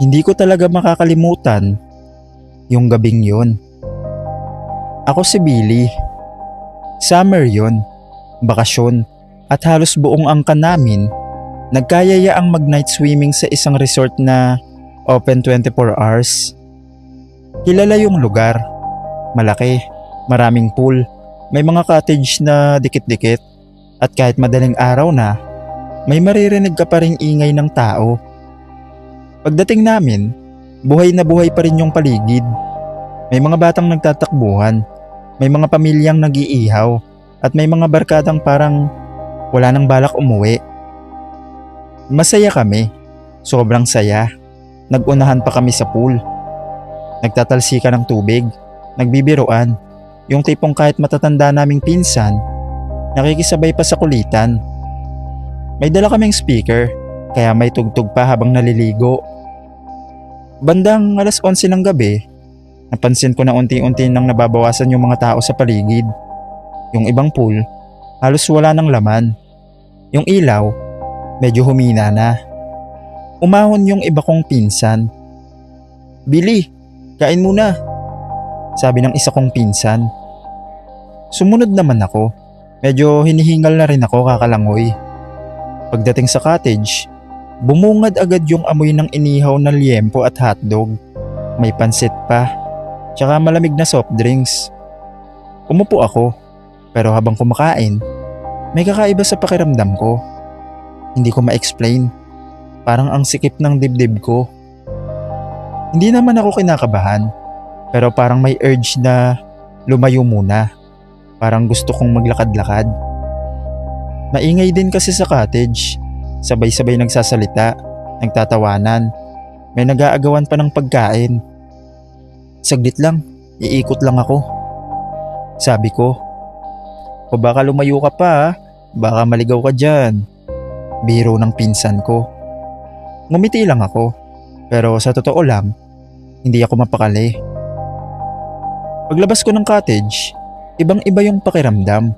Hindi ko talaga makakalimutan yung gabing yun. Ako si Billy. Summer yun, bakasyon, at halos buong angkan namin nagkayayaang mag-night swimming sa isang resort na open 24 hours. Kilala yung lugar, malaki, maraming pool, may mga cottage na dikit-dikit, at kahit madaling araw na, may maririnig ka pa ring ingay ng tao. Pagdating namin, buhay na buhay pa rin yung paligid. May mga batang nagtatakbuhan, may mga pamilyang nag-iihaw, at may mga barkadang parang wala nang balak umuwi. Masaya kami, sobrang saya. Nag-unahan pa kami sa pool. Nagtatalsika ng tubig, nagbibiruan, yung tipong kahit matatanda naming pinsan, nakikisabay pa sa kulitan. May dala kaming speaker, kaya may tugtog pa habang naliligo. Bandang alas 11 ng gabi, napansin ko na unti-unti nang nababawasan yung mga tao sa paligid. Yung ibang pool, halos wala ng laman. Yung ilaw, medyo humina na. Umahon yung iba kong pinsan. "Billy, kain muna," sabi ng isa kong pinsan. Sumunod naman ako. Medyo hinihingal na rin ako kakalangoy. Pagdating sa cottage, bumungad agad yung amoy ng inihaw na liempo at hotdog. May pansit pa, tsaka malamig na soft drinks. Umupo ako, pero habang kumakain, may kakaiba sa pakiramdam ko. Hindi ko ma-explain. Parang ang sikip ng dibdib ko. Hindi naman ako kinakabahan, pero parang may urge na lumayo muna. Parang gusto kong maglakad-lakad. Maingay din kasi sa cottage. Sabay-sabay nagsasalita, nagtatawanan. May nag-aagawan pa ng pagkain. "Saglit lang, iikot lang ako," sabi ko. "O baka lumayo ka pa, baka maligaw ka dyan," biro ng pinsan ko. Ngumiti lang ako, pero sa totoo lang, hindi ako mapakali. Paglabas ko ng cottage, ibang-iba yung pakiramdam.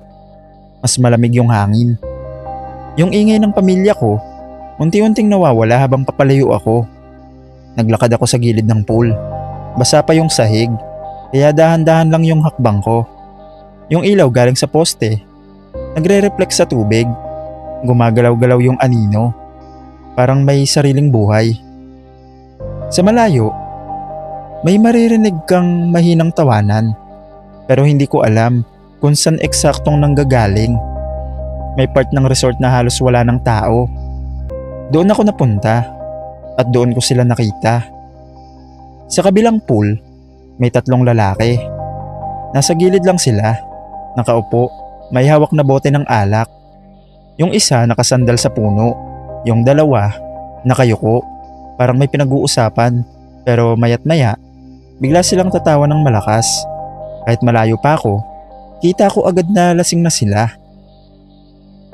Mas malamig yung hangin. Yung ingay ng pamilya ko, unti-unting nawawala habang papalayo ako. Naglakad ako sa gilid ng pool. Basa pa yung sahig, kaya dahan-dahan lang yung hakbang ko. Yung ilaw galing sa poste, nagre-reflect sa tubig. Gumagalaw-galaw yung anino, parang may sariling buhay. Sa malayo, may maririnig kang mahinang tawanan, pero hindi ko alam kung saan eksaktong nanggagaling. May part ng resort na halos wala ng tao. Doon ako napunta at doon ko sila nakita. Sa kabilang pool, may 3 lalaki. Nasa gilid lang sila, nakaupo, may hawak na bote ng alak. Yung isa nakasandal sa puno, yung dalawa nakayuko, parang may pinag-uusapan, pero mayat maya, bigla silang tatawa ng malakas. Kahit malayo pa ako, kita ko agad na lasing na sila.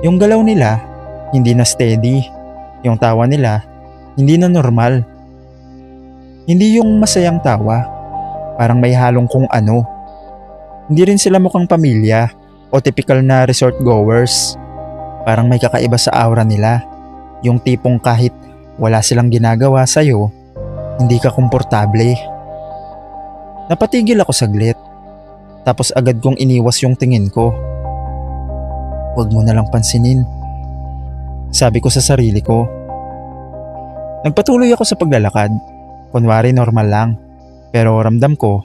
Yung galaw nila, hindi na steady. Yung tawa nila, hindi na normal. Hindi yung masayang tawa, parang may halong kung ano. Hindi rin sila mukhang pamilya o typical na resort goers. Parang may kakaiba sa aura nila. Yung tipong kahit wala silang ginagawa sa'yo, hindi ka komportable. Napatigil ako saglit, tapos agad kong iniwas yung tingin ko. "Huwag mo na lang pansinin," sabi ko sa sarili ko. Nagpatuloy ako sa paglalakad. Kunwari normal lang, pero ramdam ko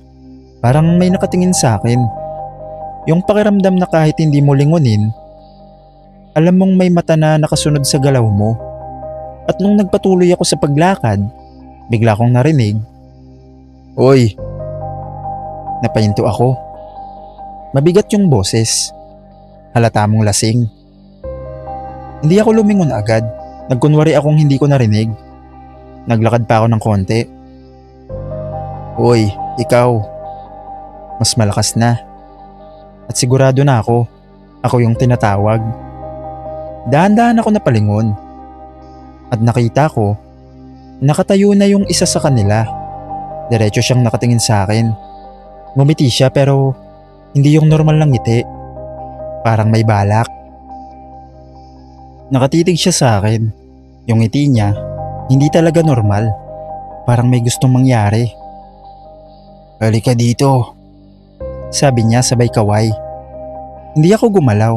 parang may nakatingin sa akin. Yung pakiramdam na kahit hindi mo lingunin, alam mong may mata na nakasunod sa galaw mo. At nung nagpatuloy ako sa paglakad, bigla kong narinig, "Oy!" Napahinto ako. Mabigat yung boses. Halata mong lasing. Hindi ako lumingon agad. Nagkunwari akong hindi ko narinig. Naglakad pa ako ng konti. "Oy, ikaw." Mas malakas na. At sigurado na ako yung tinatawag. Dahan-dahan ako napalingon. At nakita ko, nakatayo na yung isa sa kanila. Diretso siyang nakatingin sa akin. Ngumiti siya pero hindi yung normal lang ngiti. Parang may balak. Nakatitig siya sa akin. Yung ngiti niya, hindi talaga normal. Parang may gustong mangyari. Halika dito, sabi niya sabay kaway. Hindi ako gumalaw.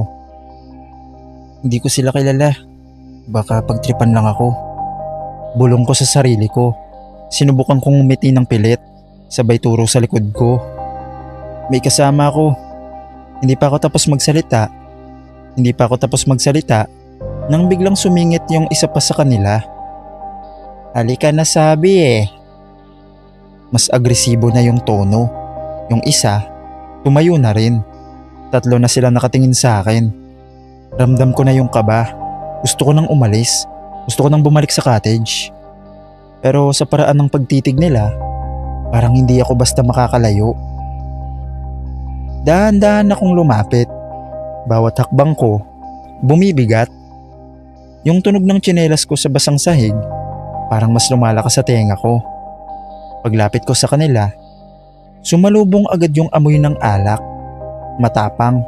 Hindi ko sila kilala. Baka pagtripan lang ako. Bulong ko sa sarili ko. Sinubukan kong ngumiti ng pilit, sabay turo sa likod ko. May kasama ako. Hindi pa ako tapos magsalita nang biglang sumingit yung isa pa sa kanila. Halika na sabi eh. Mas agresibo na yung tono. Yung isa, tumayo na rin. 3 na sila nakatingin sa akin. Ramdam ko na yung kaba. Gusto ko nang umalis. Gusto ko nang bumalik sa cottage. Pero sa paraan ng pagtitig nila, parang hindi ako basta makakalayo. Dahan-dahan akong lumapit. Bawat hakbang ko, bumibigat. Yung tunog ng tsinelas ko sa basang sahig, parang mas lumalakas sa tenga ko. Paglapit ko sa kanila, sumalubong agad yung amoy ng alak. Matapang,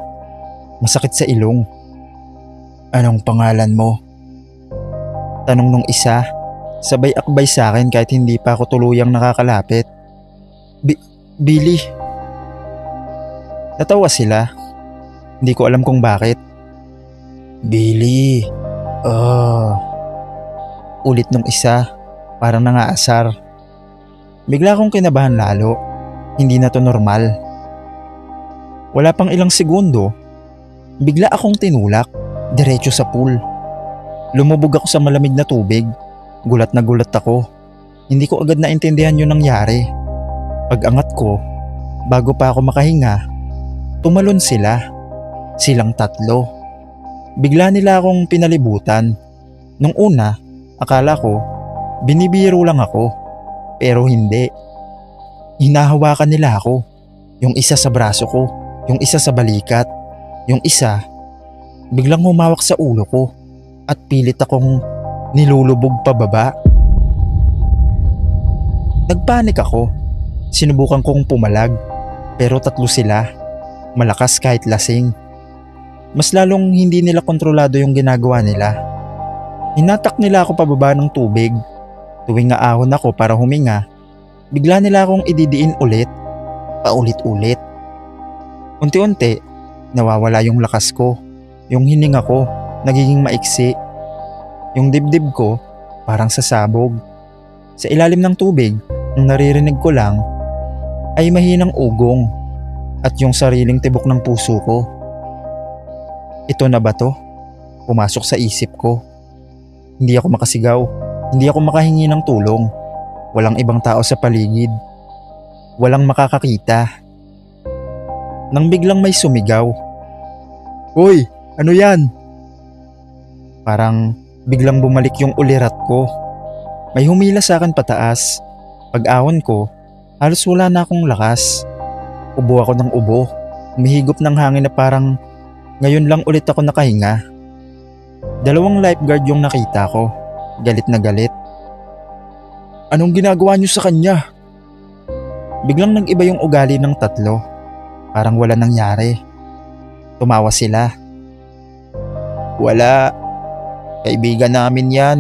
masakit sa ilong. Anong pangalan mo? Tanong nung isa, sabay akbay sa akin kahit hindi pa ako tuluyang nakakalapit. Billy. Natawa sila. Hindi ko alam kung bakit. Billy. Ulit nung isa, parang nangaasar. Bigla akong kinabahan lalo. Hindi na to normal. Wala pang ilang segundo, bigla akong tinulak, diretso sa pool. Lumubog ako sa malamig na tubig. Gulat na gulat ako. Hindi ko agad naintindihan yung nangyari. Pag-angat ko, bago pa ako makahinga, tumalon sila. Silang 3. Bigla nila akong pinalibutan. Nung una, akala ko, binibiro lang ako. Pero hindi. Hinahawakan nila ako. Yung isa sa braso ko, yung isa sa balikat, yung isa, biglang humawak sa ulo ko at pilit akong nilulubog pababa. Nagpanik ako. Sinubukan kong pumalag, pero 3 sila. Malakas kahit lasing. Mas lalong hindi nila kontrolado yung ginagawa nila. Hinatak nila ako pababa ng tubig. Tuwing aahon ako para huminga, bigla nila akong ididiin ulit, paulit-ulit. Unti-unti, nawawala yung lakas ko. Yung hininga ko, nagiging maiksi. Yung dibdib ko, parang sasabog. Sa ilalim ng tubig, ang naririnig ko lang ay mahinang ugong at yung sariling tibok ng puso ko. Ito na ba to? Pumasok sa isip ko. Hindi ako makasigaw. Hindi ako makahingi ng tulong. Walang ibang tao sa paligid. Walang makakakita. Nang biglang may sumigaw. Hoy, ano yan? Parang biglang bumalik yung ulirat ko. May humila sa akin pataas. Pag-ahon ko, halos wala na akong lakas. Ubo ako ng ubo. Humihigop ng hangin na parang ngayon lang ulit ako nakahinga. 2 lifeguard yung nakita ko. Galit na galit. Anong ginagawa niyo sa kanya? Biglang nag-iba yung ugali ng 3. Parang wala nangyari. Tumawa sila. Wala. Kaibigan namin yan.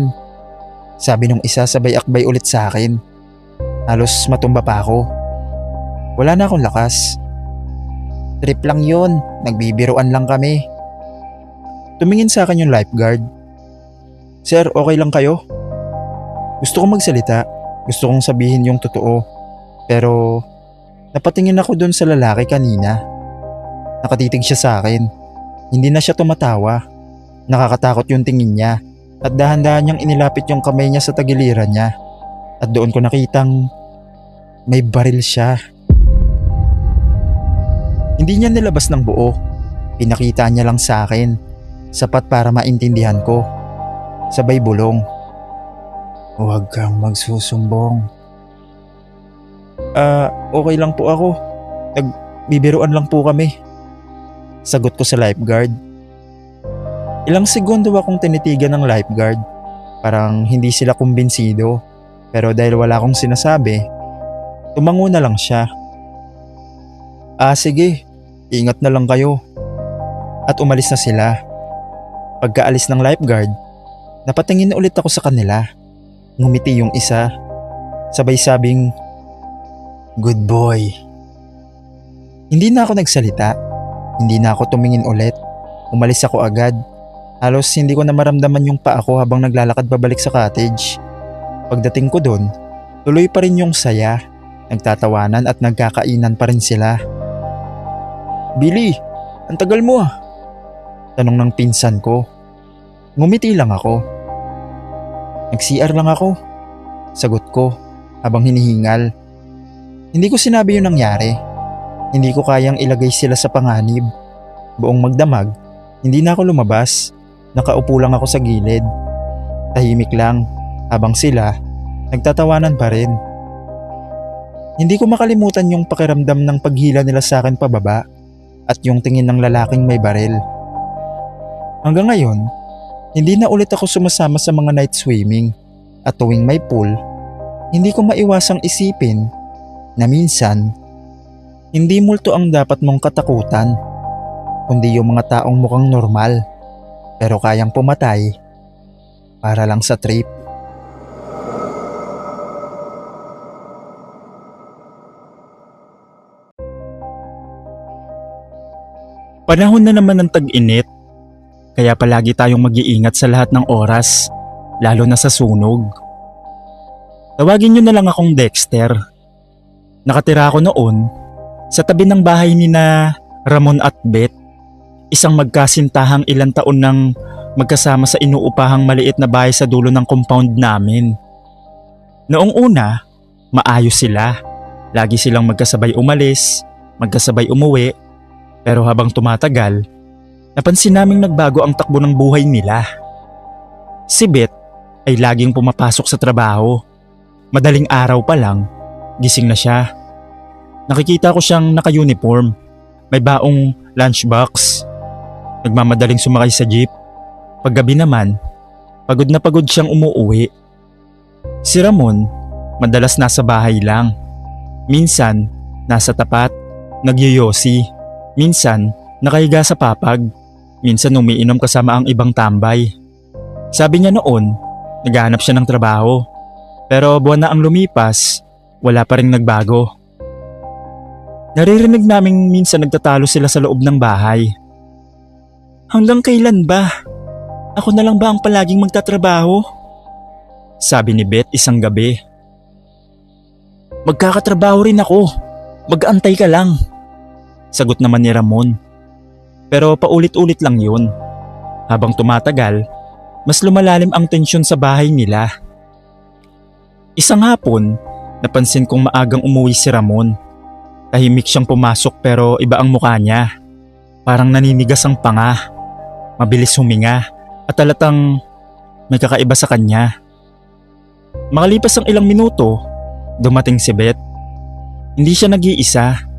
Sabi nung isa sabay akbay ulit sa akin. Halos matumba pa ako. Wala na akong lakas. Trip lang yun. Nagbibiruan lang kami. Tumingin sa akin yung lifeguard. Sir, okay lang kayo? Gusto kong magsalita. Gusto kong sabihin yung totoo. Pero napatingin ako dun sa lalaki kanina. Nakatitig siya sa akin. Hindi na siya tumatawa. Nakakatakot yung tingin niya. At dahan-dahan niyang inilapit yung kamay niya sa tagiliran niya. At doon ko nakitang may baril siya. Hindi niya nilabas ng buo. Pinakita niya lang sa akin. Sapat para maintindihan ko. Sabay bulong. Huwag kang magsusumbong. Okay lang po ako. Nagbibiruan lang po kami. Sagot ko sa lifeguard. Ilang segundo akong tinitigan ng lifeguard. Parang hindi sila kumbinsido. Pero dahil wala akong sinasabi, tumango na lang siya. Sige. Ingat na lang kayo. At umalis na sila. Pagkaalis ng lifeguard, napatingin ulit ako sa kanila. Ngumiti yung isa. Sabay sabing, "Good boy." Hindi na ako nagsalita. Hindi na ako tumingin ulit. Umalis ako agad. Halos hindi ko na maramdaman yung paa ko habang naglalakad pabalik sa cottage. Pagdating ko doon, tuloy pa rin yung saya. Nagtatawanan at nagkakainan pa rin sila. "Billy, ang tagal mo ah." Tanong ng pinsan ko. Ngumiti lang ako. "Nag-CR lang ako." Sagot ko habang hinihingal. Hindi ko sinabi yung nangyari. Hindi ko kayang ilagay sila sa panganib. Buong magdamag, hindi na ako lumabas. Nakaupo lang ako sa gilid. Tahimik lang habang sila nagtatawanan pa rin. Hindi ko makalimutan yung pakiramdam ng paghila nila sa akin pababa at yung tingin ng lalaking may baril. Hanggang ngayon, hindi na ulit ako sumasama sa mga night swimming at tuwing may pool, hindi ko maiwasang isipin na minsan, hindi multo ang dapat mong katakutan, kundi yung mga taong mukhang normal pero kayang pumatay para lang sa trip. Panahon na naman ng tag-init, kaya palagi tayong mag-iingat sa lahat ng oras, lalo na sa sunog. Tawagin niyo na lang akong Dexter. Nakatira ako noon sa tabi ng bahay ni na Ramon at Beth, isang magkasintahang ilang taon nang magkasama sa inuupahang maliit na bahay sa dulo ng compound namin. Noong una, maayos sila. Lagi silang magkasabay umalis, magkasabay umuwi. Pero habang tumatagal, napansin naming nagbago ang takbo ng buhay nila. Si Beth ay laging pumapasok sa trabaho. Madaling araw pa lang, gising na siya. Nakikita ko siyang naka-uniform, may baong lunchbox. Nagmamadaling sumakay sa jeep. Paggabi naman, pagod na pagod siyang umuuwi. Si Ramon, madalas nasa bahay lang. Minsan, nasa tapat, nagyoyosi. Minsan, nakahiga sa papag. Minsan umiinom kasama ang ibang tambay. Sabi niya noon, naghahanap siya ng trabaho. Pero buwan na ang lumipas, wala pa rin nagbago. Naririnig naming minsan nagtatalo sila sa loob ng bahay. "Hanggang kailan ba? Ako na lang ba ang palaging magtatrabaho?" Sabi ni Beth isang gabi. "Magkakatrabaho rin ako. Mag-aantay ka lang." Sagot naman ni Ramon. Pero paulit-ulit lang yun. Habang tumatagal, mas lumalalim ang tensyon sa bahay nila. Isang hapon, napansin kong maagang umuwi si Ramon. Tahimik siyang pumasok pero iba ang mukha niya. Parang naninigas ang panga, mabilis huminga at halatang may kakaiba sa kanya. Makalipas ang ilang minuto, dumating si Beth. Hindi siya nag-iisa.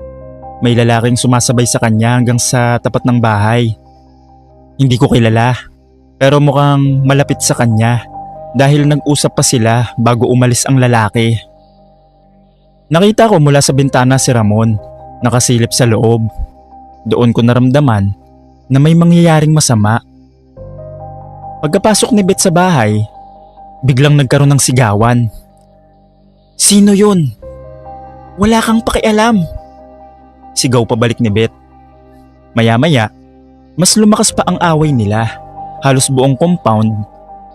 May lalaking sumasabay sa kanya hanggang sa tapat ng bahay. Hindi ko kilala, pero mukhang malapit sa kanya dahil nag-usap pa sila bago umalis ang lalaki. Nakita ko mula sa bintana si Ramon, nakasilip sa loob. Doon ko naramdaman na may mangyayaring masama. Pagkapasok ni Beth sa bahay, biglang nagkaroon ng sigawan. "Sino yun? Wala kang pakialam." Sigaw pabalik ni Beth. Maya-maya, mas lumakas pa ang away nila. Halos buong compound,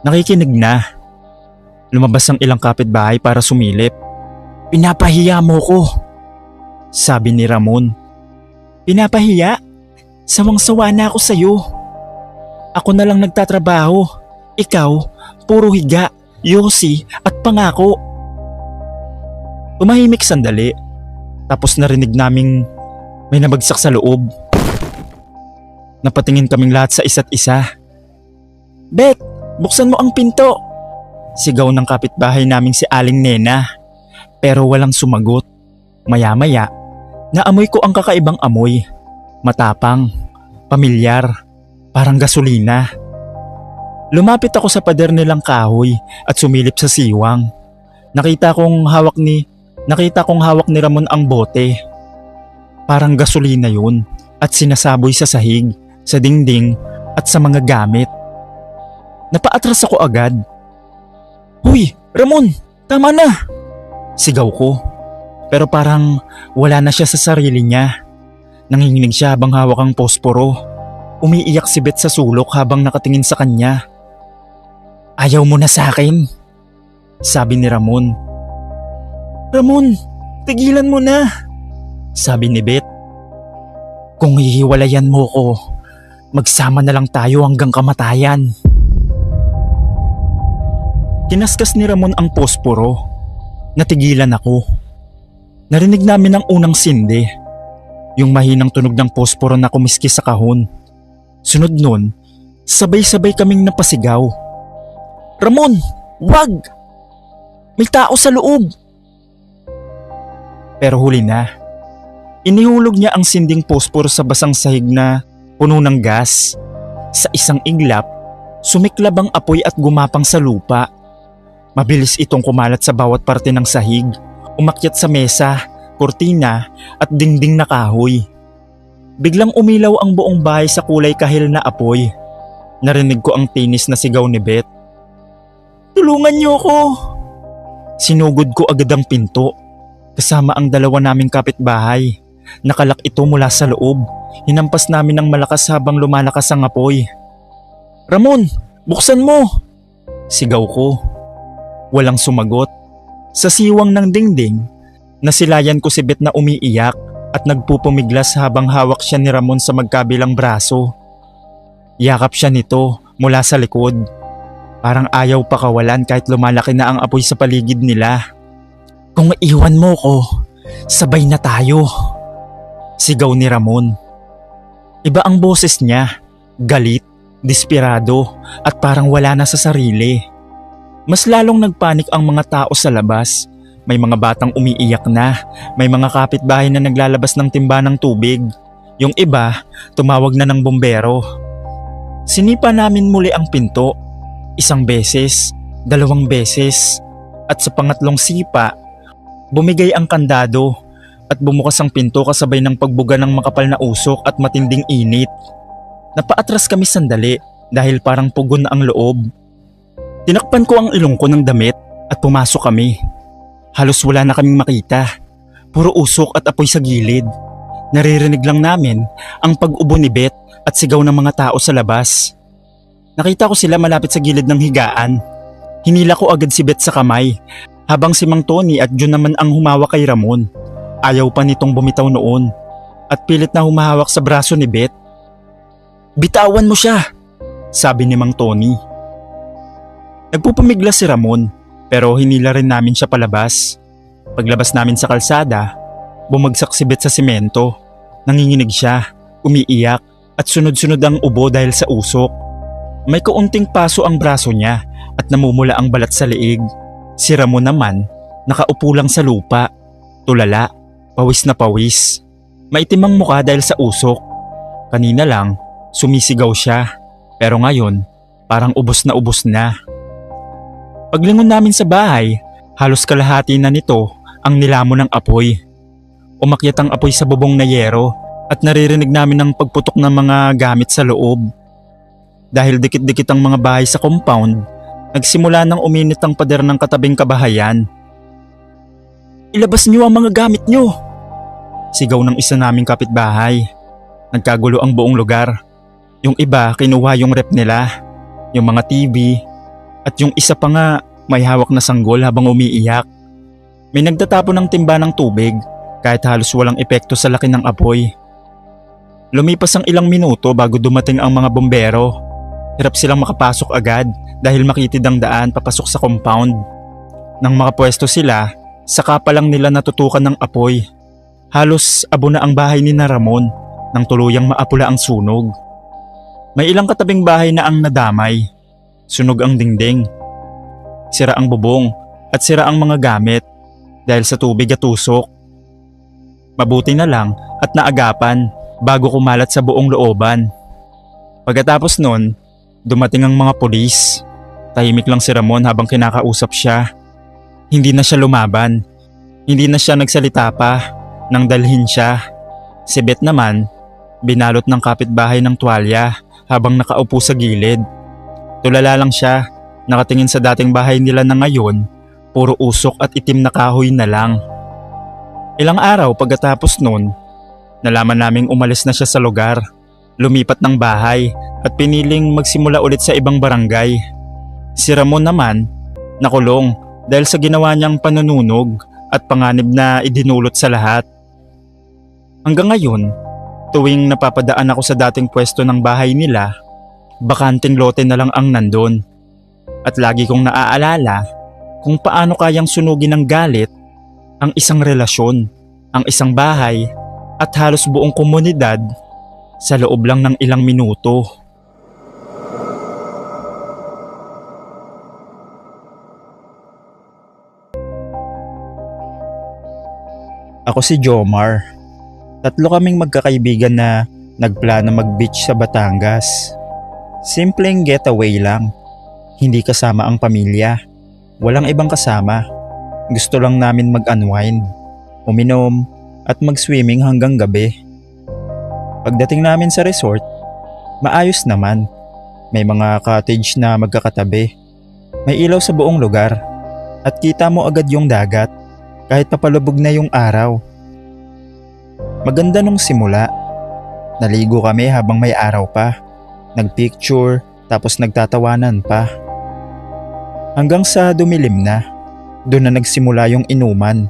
nakikinig na. Lumabas ang ilang kapitbahay para sumilip. "Pinapahiya mo ko," sabi ni Ramon. "Pinapahiya? Sawang-sawa na ako sa'yo. Ako na lang nagtatrabaho. Ikaw, puro higa, yosi at pangako." Tumahimik sandali. Tapos narinig naming may nabagsak sa loob. Napatingin kaming lahat sa isa't isa. "Beth, buksan mo ang pinto!" Sigaw ng kapitbahay naming si Aling Nena. Pero walang sumagot. Maya-maya, naamoy ko ang kakaibang amoy. Matapang, pamilyar, parang gasolina. Lumapit ako sa pader nilang kahoy at sumilip sa siwang. Nakita kong hawak ni Ramon ang bote. Parang gasolina yun at sinasaboy sa sahig, sa dingding at sa mga gamit. Napaatras ako agad. "Huy, Ramon, tama na!" Sigaw ko. Pero parang wala na siya sa sarili niya. Nanginginig siya habang hawak ang posporo. Umiiyak si Beth sa sulok habang nakatingin sa kanya. Ayaw mo na sa akin, sabi ni Ramon. Ramon, tigilan mo na, sabi ni Beth. Kung hihiwalayan mo ko, magsama na lang tayo hanggang kamatayan. Kinaskas ni Ramon ang posporo. Natigilan ako. Narinig namin ang unang sindi. Yung mahinang tunog ng posporo na kumiskis sa kahon. Sunod nun, sabay-sabay kaming napasigaw. Ramon, wag! May tao sa loob! Pero huli na. Inihulog niya ang sinding posporo sa basang sahig na puno ng gas. Sa isang iglap, sumiklab ang apoy at gumapang sa lupa. Mabilis itong kumalat sa bawat parte ng sahig, umakyat sa mesa, kurtina at dingding na kahoy. Biglang umilaw ang buong bahay sa kulay kahil na apoy. Narinig ko ang tinis na sigaw ni Beth. Tulungan niyo ako! Sinugod ko agad ang pinto. Kasama ang dalawa naming kapitbahay. Nakalak ito mula sa loob. Hinampas namin ng malakas habang lumalakas ang apoy. Ramon, buksan mo! Sigaw ko. Walang sumagot. Sa siwang ng dingding, nasilayan ko si Beth na umiiyak at nagpupumiglas habang hawak siya ni Ramon sa magkabilang braso. Yakap siya nito mula sa likod. Parang ayaw pakawalan kahit lumalaki na ang apoy sa paligid nila. Kung iwan mo ko, sabay na tayo, sigaw ni Ramon. Iba ang boses niya, galit, desperado at parang wala na sa sarili. Mas lalong nagpanik ang mga tao sa labas. May mga batang umiiyak na, may mga kapitbahay na naglalabas ng timba ng tubig. Yung iba, tumawag na ng bombero. Sinipa namin muli ang pinto. Isang beses, 2 beses, at sa pangatlong sipa, bumigay ang kandado at bumukas ang pinto kasabay ng pagbuga ng makapal na usok at matinding init. Napaatras kami sandali dahil parang pugon na ang loob. Tinakpan ko ang ilong ko ng damit at pumasok kami. Halos wala na kaming makita. Puro usok at apoy sa gilid. Naririnig lang namin ang pag-ubo ni Beth at sigaw ng mga tao sa labas. Nakita ko sila malapit sa gilid ng higaan. Hinila ko agad si Beth sa kamay habang si Mang Tony at Jun naman ang humawak kay Ramon. Ayaw pa nitong bumitaw noon at pilit na humahawak sa braso ni Beth. Bitawan mo siya, sabi ni Mang Tony. Nagpupumiglas si Ramon pero hinila rin namin siya palabas. Paglabas namin sa kalsada, bumagsak si Beth sa simento. Nanginginig siya, umiiyak at sunod-sunod ang ubo dahil sa usok. May kaunting paso ang braso niya at namumula ang balat sa liig. Si Ramon naman, nakaupo lang sa lupa, tulala, pawis na pawis. Maitim ang mukha dahil sa usok. Kanina lang, sumisigaw siya, pero ngayon, parang ubos na. Paglingon namin sa bahay, halos kalahati na nito ang nilamon ng apoy. Umakyat ang apoy sa bubong na yero at naririnig namin ang pagputok ng mga gamit sa loob. Dahil dikit-dikit ang mga bahay sa compound, nagsimula nang uminit ang pader ng katabing kabahayan. Ilabas niyo ang mga gamit niyo! Sigaw ng isa naming kapitbahay. Nagkagulo ang buong lugar. Yung iba kinuha yung rep nila, yung mga TV, at yung isa pa nga may hawak na sanggol habang umiiyak. May nagtatapon ng timba ng tubig kahit halos walang epekto sa laki ng apoy. Lumipas ang ilang minuto bago dumating ang mga bombero. Hirap silang makapasok agad dahil makitid ang daan papasok sa compound. Nang makapwesto sila, saka pa lang nila natutukan ng apoy. Halos abo na ang bahay ni Ramon nang tuluyang maapula ang sunog. May ilang katabing bahay na ang nadamay. Sunog ang dingding. Sira ang bubong at sira ang mga gamit dahil sa tubig at usok. Mabuti na lang at naagapan bago kumalat sa buong looban. Pagkatapos nun, dumating ang mga pulis. Tahimik lang si Ramon habang kinakausap siya. Hindi na siya lumaban. Hindi na siya nagsalita pa nang dalhin siya. Si Beth naman, binalot ng kapitbahay ng tuwalya habang nakaupo sa gilid. Tulala lang siya, nakatingin sa dating bahay nila na ngayon Puro usok at itim na kahoy na lang. Ilang araw pagkatapos noon, nalaman naming umalis na siya sa lugar, lumipat ng bahay at piniling magsimula ulit sa ibang barangay. Si Ramon naman, nakulong dahil sa ginawa niyang panununog at panganib na idinulot sa lahat. Hanggang ngayon, tuwing napapadaan ako sa dating pwesto ng bahay nila, bakanting lote na lang ang nandun. At lagi kong naaalala kung paano kayang sunugin ng galit ang isang relasyon, ang isang bahay at halos buong komunidad sa loob lang ng ilang minuto. Ako si Jomar. 3 kaming magkakaibigan na nagplano mag-beach sa Batangas. Simpleng getaway lang. Hindi kasama ang pamilya. Walang ibang kasama. Gusto lang namin mag-unwind, uminom at mag-swimming hanggang gabi. Pagdating namin sa resort, maayos naman. May mga cottage na magkakatabi. May ilaw sa buong lugar at kita mo agad yung dagat kahit papalubog na yung araw. Maganda nung simula. Naligo kami habang may araw pa. Nagpicture tapos nagtatawanan pa. Hanggang sa dumilim na, doon na nagsimula yung inuman.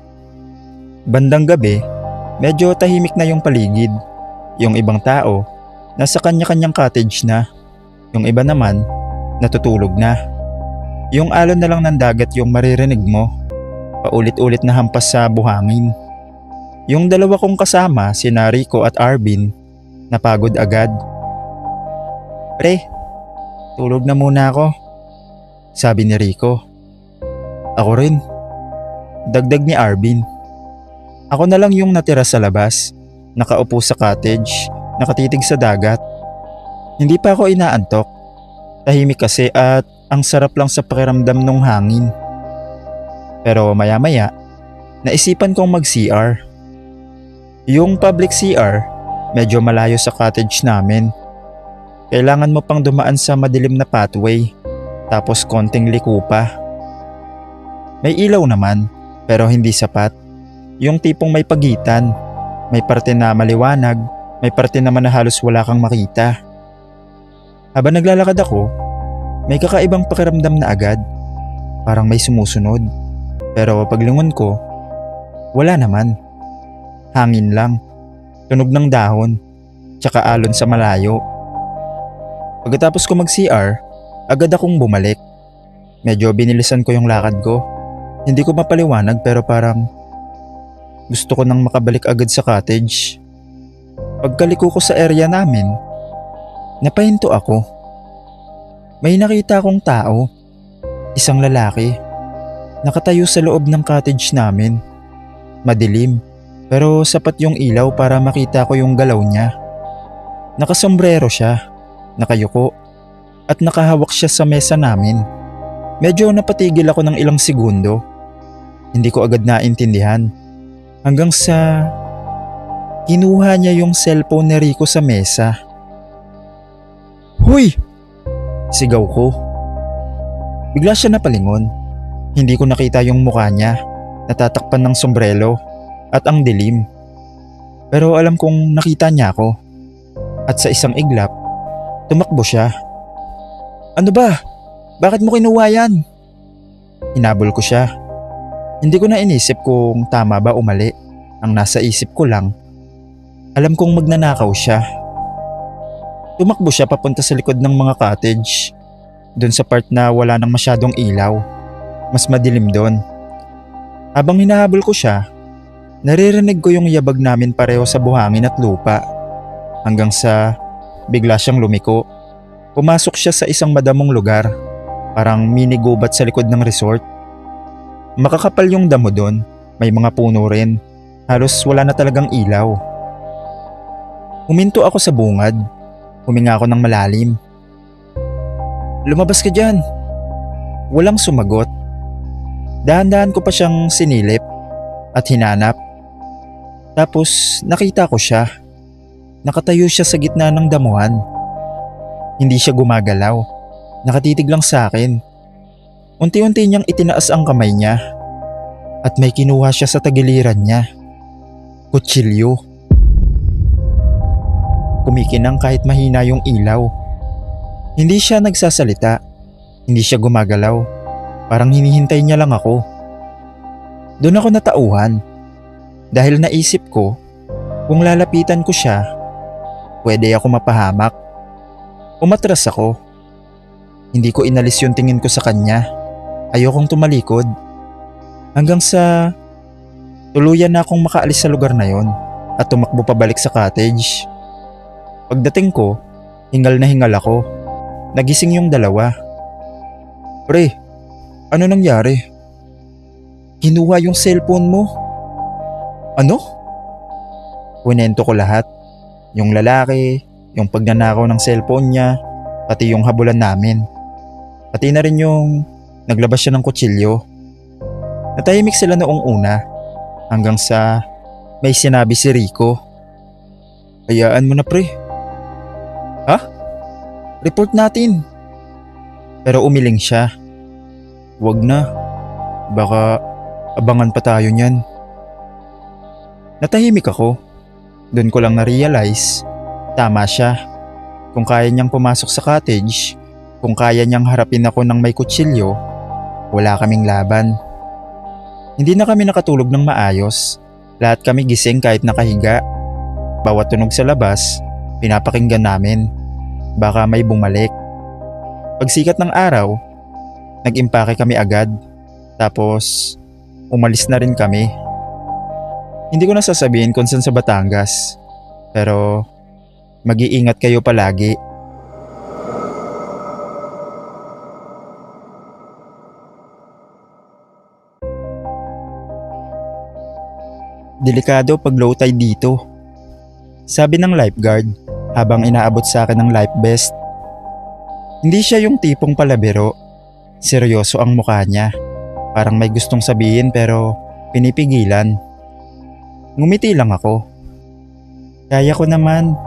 Bandang gabi, medyo tahimik na yung paligid. Yung ibang tao, nasa kanya-kanyang cottage na. Yung iba naman, natutulog na. Yung alon na lang ng dagat yung maririnig mo. Paulit-ulit na hampas sa buhangin. Yung 2 kong kasama, sina Rico at Arvin, napagod agad. "Pre, tulog na muna ako," sabi ni Rico. "Ako rin," dagdag ni Arvin. Ako na lang yung natira sa labas, nakaupo sa cottage, nakatitig sa dagat. Hindi pa ako inaantok. Tahimik kasi at ang sarap lang sa pakiramdam ng hangin. Pero maya-maya, naisipan kong mag-CR. Yung public CR, medyo malayo sa cottage namin. Kailangan mo pang dumaan sa madilim na pathway, tapos konting liko pa. May ilaw naman, pero hindi sapat. Yung tipong may pagitan, may parte na maliwanag, may parte naman na halos wala kang makita. Habang naglalakad ako, may kakaibang pakiramdam na agad. Parang may sumusunod. Pero paglingon ko, wala naman. Hangin lang, tunog ng dahon, tsaka alon sa malayo. Pagkatapos ko mag-CR, agad akong bumalik. Medyo binilisan ko yung lakad ko. Hindi ko mapaliwanag pero parang gusto ko nang makabalik agad sa cottage. Pagkaliko ko sa area namin, napahinto ako. May nakita akong tao, isang lalaki, nakatayo sa loob ng cottage namin. Madilim, pero sapat yung ilaw para makita ko yung galaw niya. Nakasombrero siya, nakayuko, at nakahawak siya sa mesa namin. Medyo napatigil ako ng ilang segundo. Hindi ko agad naintindihan. Hanggang sa kinuha niya yung cellphone ni Rico sa mesa. "Huy!" sigaw ko. Bigla siya napalingon. Hindi ko nakita yung mukha niya, natatakpan ng sombrero at ang dilim. Pero alam kong nakita niya ako. At sa isang iglap, tumakbo siya. "Ano ba? Bakit mo kinuha yan?" Hinabol ko siya. Hindi ko na inisip kung tama ba o mali. Ang nasa isip ko lang, alam kong magnanakaw siya. Tumakbo siya papunta sa likod ng mga cottage. Doon sa part na wala nang masyadong ilaw. Mas madilim doon. Habang hinahabol ko siya, naririnig ko yung yabag namin pareho sa buhangin at lupa. Hanggang sa bigla siyang lumiko. Pumasok siya sa isang madamong lugar. Parang mini gubat sa likod ng resort. Makakapal yung damo doon, may mga puno rin. Halos wala na talagang ilaw. Huminto ako sa bungad. Huminga ako ng malalim. "Lumabas ka dyan." Walang sumagot. Dahan-dahan ko pa siyang sinilip at hinanap. Tapos nakita ko siya. Nakatayo siya sa gitna ng damuhan. Hindi siya gumagalaw. Nakatitig lang sa akin. Unti-unti niyang itinaas ang kamay niya at may kinuha siya sa tagiliran niya. Kutsilyo. Kumikinang kahit mahina yung ilaw. Hindi siya nagsasalita. Hindi siya gumagalaw. Parang hinihintay niya lang ako. Doon ako natauhan. Dahil naisip ko, kung lalapitan ko siya, pwede ako mapahamak. Umatras ako. Hindi ko inalis yung tingin ko sa kanya. Ayokong tumalikod. Hanggang sa tuluyan na akong makaalis sa lugar na yon at tumakbo pabalik sa cottage. Pagdating ko, hingal na hingal ako. Nagising yung dalawa. Pre, ano nangyari? Kinuha yung cellphone mo. Ano? Kwento ko lahat. Yung lalaki, yung pagnanakaw ng cellphone niya, pati yung habulan namin. Pati na rin yung naglabas siya ng kutsilyo. Natahimik sila noong una hanggang sa may sinabi si Rico. Hayaan mo na pre. Ha? Report natin. Pero umiling siya. Wag na. Baka abangan pa tayo niyan. Natahimik ako. Doon ko lang na-realize, tama siya. Kung kaya niyang pumasok sa cottage, kung kaya niyang harapin ako ng may kutsilyo, wala kaming laban. Hindi na kami nakatulog ng maayos. Lahat kami gising kahit nakahiga. Bawat tunog sa labas, pinapakinggan namin. Baka may bumalik. Pagsikat ng araw, nag-impake kami agad. Tapos, umalis na rin kami. Hindi ko na sasabihin kung saan sa Batangas. Pero, mag-iingat kayo palagi. Delikado pag low tide dito. Sabi ng lifeguard habang inaabot sa akin ng life vest. Hindi siya yung tipong palabiro. Seryoso ang mukha niya. Parang may gustong sabihin pero pinipigilan. Ngumiti lang ako. Kaya ko naman,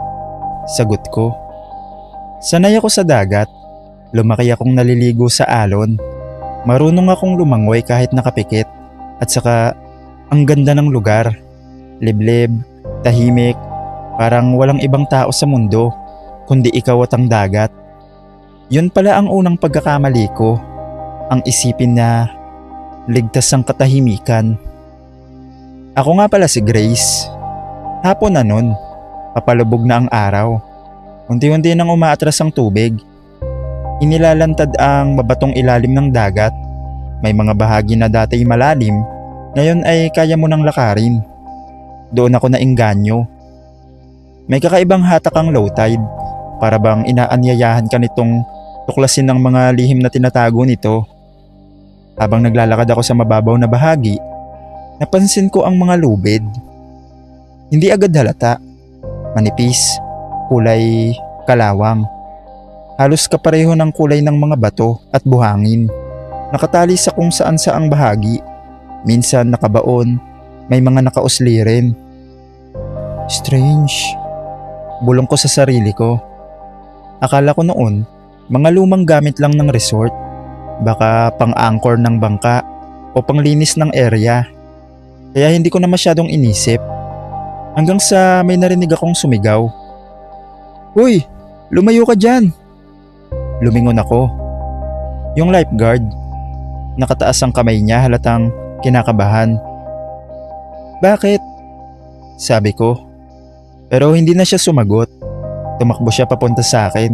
sagot ko. Sanay ako sa dagat. Lumaki akong naliligo sa alon. Marunong akong lumangoy kahit nakapikit. At saka, ang ganda ng lugar. Liblib, tahimik, parang walang ibang tao sa mundo, kundi ikaw at ang dagat. Yun pala ang unang pagkakamali ko. Ang isipin na ligtas ang katahimikan. Ako nga pala si Grace. Hapon na nun, papalubog na ang araw. Unti-unti nang umaatras ang tubig. Inilalantad ang mabatong ilalim ng dagat. May mga bahagi na dati malalim, ngayon ay kaya mo nang lakarin. Doon ako naengganyo. May kakaibang hatak ang low tide. Para bang inaanyayahan ka nitong tuklasin ng mga lihim na tinatago nito. Habang naglalakad ako sa mababaw na bahagi, napansin ko ang mga lubid. Hindi agad halata. Manipis, kulay kalawang. Halos kapareho ng kulay ng mga bato at buhangin. Nakatali sa kung saan saang bahagi. Minsan nakabaon, may mga nakausli rin. Strange. Bulong ko sa sarili ko. Akala ko noon, mga lumang gamit lang ng resort. Baka pang-anchor ng bangka o panglinis ng area. Kaya hindi ko na masyadong inisip. Hanggang sa may narinig akong sumigaw. Uy! Lumayo ka dyan! Lumingon ako. Yung lifeguard. Nakataas ang kamay niya halatang kinakabahan. Bakit? Sabi ko. Pero hindi na siya sumagot. Tumakbo siya papunta sa akin.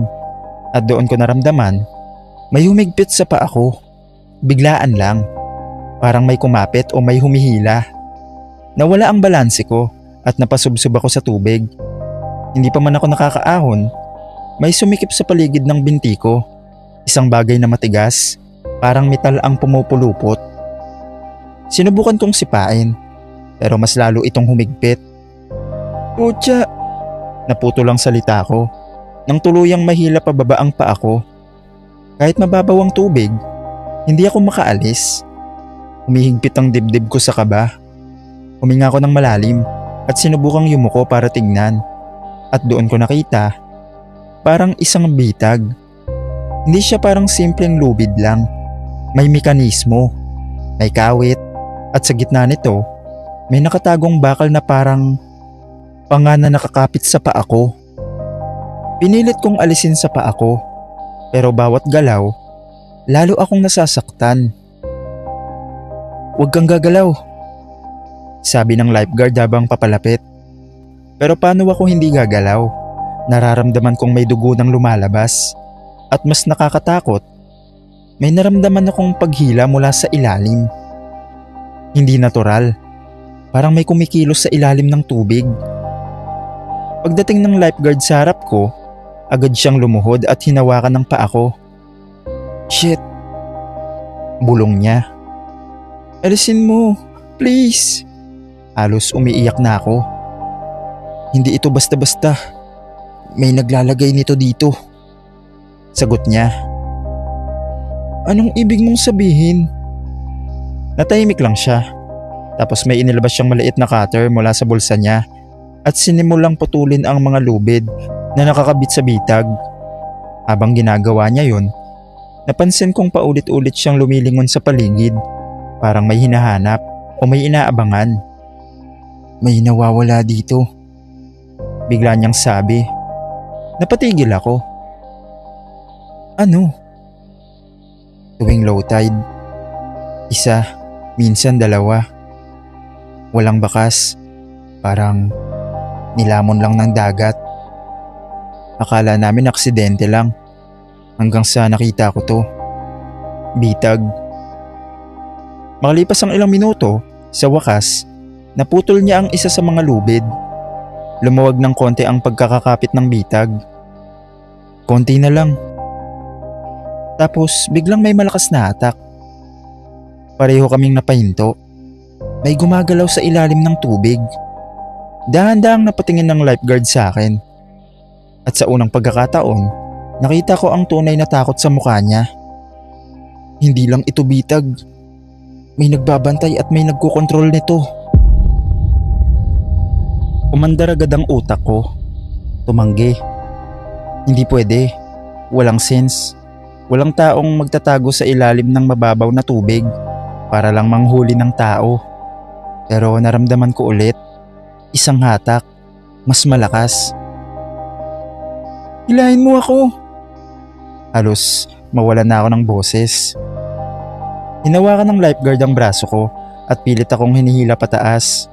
At doon ko naramdaman, may humigpit sa paa ko. Biglaan lang. Parang may kumapit o may humihila. Nawala ang balanse ko at napasubsob ako sa tubig. Hindi pa man ako nakakaahon, may sumikip sa paligid ng binti ko. Isang bagay na matigas, parang metal ang pumupulupot. Sinubukan kong sipain, pero mas lalo itong humigpit. Putya! Naputo lang salita ko, nang tuluyang mahila pababa ang paa ko. Kahit mababaw ang tubig, hindi ako makaalis. Humihigpit ang dibdib ko sa kaba. Huminga ako ng malalim at sinubukang yumuko para tignan. At doon ko nakita, parang isang bitag. Hindi siya parang simpleng lubid lang. May mekanismo, may kawit, at sa gitna nito, may nakatagong bakal na parang panga na nakakapit sa paa ko. Pinilit kong alisin sa paa ko, pero bawat galaw, lalo akong nasasaktan. "Huwag kang gagalaw," sabi ng lifeguard habang papalapit. Pero paano ako hindi gagalaw? Nararamdaman kong may dugo nang lumalabas. At mas nakakatakot, may naramdaman akong paghila mula sa ilalim. Hindi natural, parang may kumikilos sa ilalim ng tubig. Pagdating ng lifeguard sa harap ko, agad siyang lumuhod at hinawakan ng paa ko. "Shit!" bulong niya. "Alisin mo, please!" Halos umiiyak na ako. "Hindi ito basta-basta. May naglalagay nito dito," sagot niya. "Anong ibig mong sabihin?" Natahimik lang siya. Tapos may inilabas siyang maliit na cutter mula sa bulsa niya at sinimulang putulin ang mga lubid na nakakabit sa bitag. Habang ginagawa niya yun, napansin kong paulit-ulit siyang lumilingon sa paligid, parang may hinahanap o may inaabangan. "May nawawala dito," bigla niyang sabi. Napatigil ako. "Ano?" "Tuwing low tide, isa, minsan dalawa. Walang bakas, parang nilamon lang ng dagat. Akala namin aksidente lang, hanggang sa nakita ko to. Bitag." Makalipas ang ilang minuto, sa wakas, naputol niya ang isa sa mga lubid. Lumuwag ng konti ang pagkakakapit ng bitag. Konti na lang. Tapos biglang may malakas na hatak. Pareho kaming napahinto. May gumagalaw sa ilalim ng tubig. Dahan-dahang napatingin ng lifeguard sa akin. At sa unang pagkakataon, nakita ko ang tunay na takot sa mukha niya. Hindi lang ito bitag. May nagbabantay at may nagkokontrol nito. Umandar agad ang utak ko. Tumanggi. Hindi pwede. Walang sense. Walang taong magtatago sa ilalim ng mababaw na tubig para lang manghuli ng tao. Pero naramdaman ko ulit. Isang hatak. Mas malakas. "Hilahin mo ako!" Halos mawalan na ako ng boses. Hinawakan ng lifeguard ang braso ko at pilit akong hinihila pataas.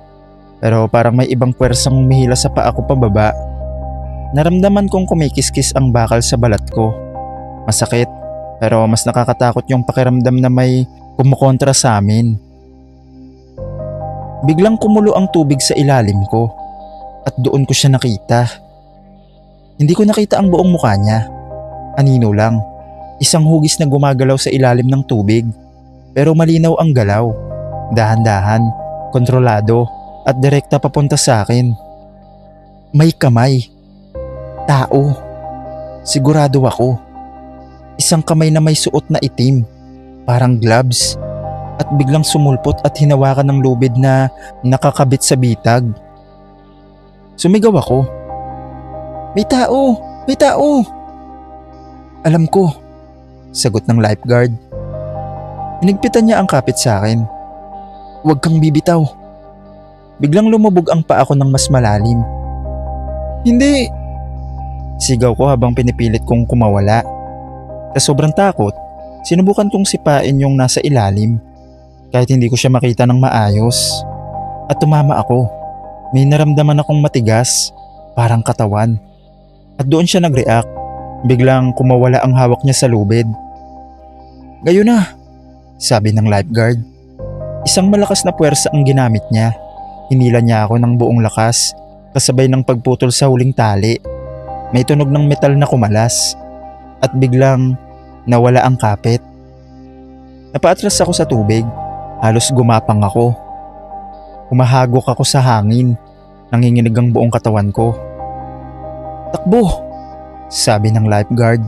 Pero parang may ibang puwersang humihila sa paa ko pababa. Naramdaman kong kumikiskis ang bakal sa balat ko. Masakit, pero mas nakakatakot yung pakiramdam na may kumukontra sa amin. Biglang kumulo ang tubig sa ilalim ko at doon ko siya nakita. Hindi ko nakita ang buong mukha niya. Anino lang, isang hugis na gumagalaw sa ilalim ng tubig. Pero malinaw ang galaw, dahan-dahan, kontrolado at direkta papunta sa akin. May kamay. Tao. Sigurado ako. Isang kamay na may suot na itim, parang gloves, at biglang sumulpot at hinawakan ng lubid na nakakabit sa bitag. Sumigaw ako. "May tao! May tao!" "Alam ko," sagot ng lifeguard. Hinigpitan niya ang kapit sa akin. "Huwag kang bibitaw." Biglang lumubog ang paa ko ng mas malalim. "Hindi!" sigaw ko habang pinipilit kong kumawala. Sa sobrang takot, sinubukan kong sipain yung nasa ilalim kahit hindi ko siya makita ng maayos. At tumama ako. May naramdaman akong matigas, parang katawan. At doon siya nag-react. Biglang kumawala ang hawak niya sa lubid. "Gayon na," sabi ng lifeguard. Isang malakas na puwersa ang ginamit niya. Hinila niya ako ng buong lakas, kasabay ng pagputol sa huling tali. May tunog ng metal na kumalas, at biglang nawala ang kapit. Napaatras ako sa tubig, halos gumapang ako. Humahagok ako sa hangin, nanginginig ang buong katawan ko. "Takbo!" sabi ng lifeguard.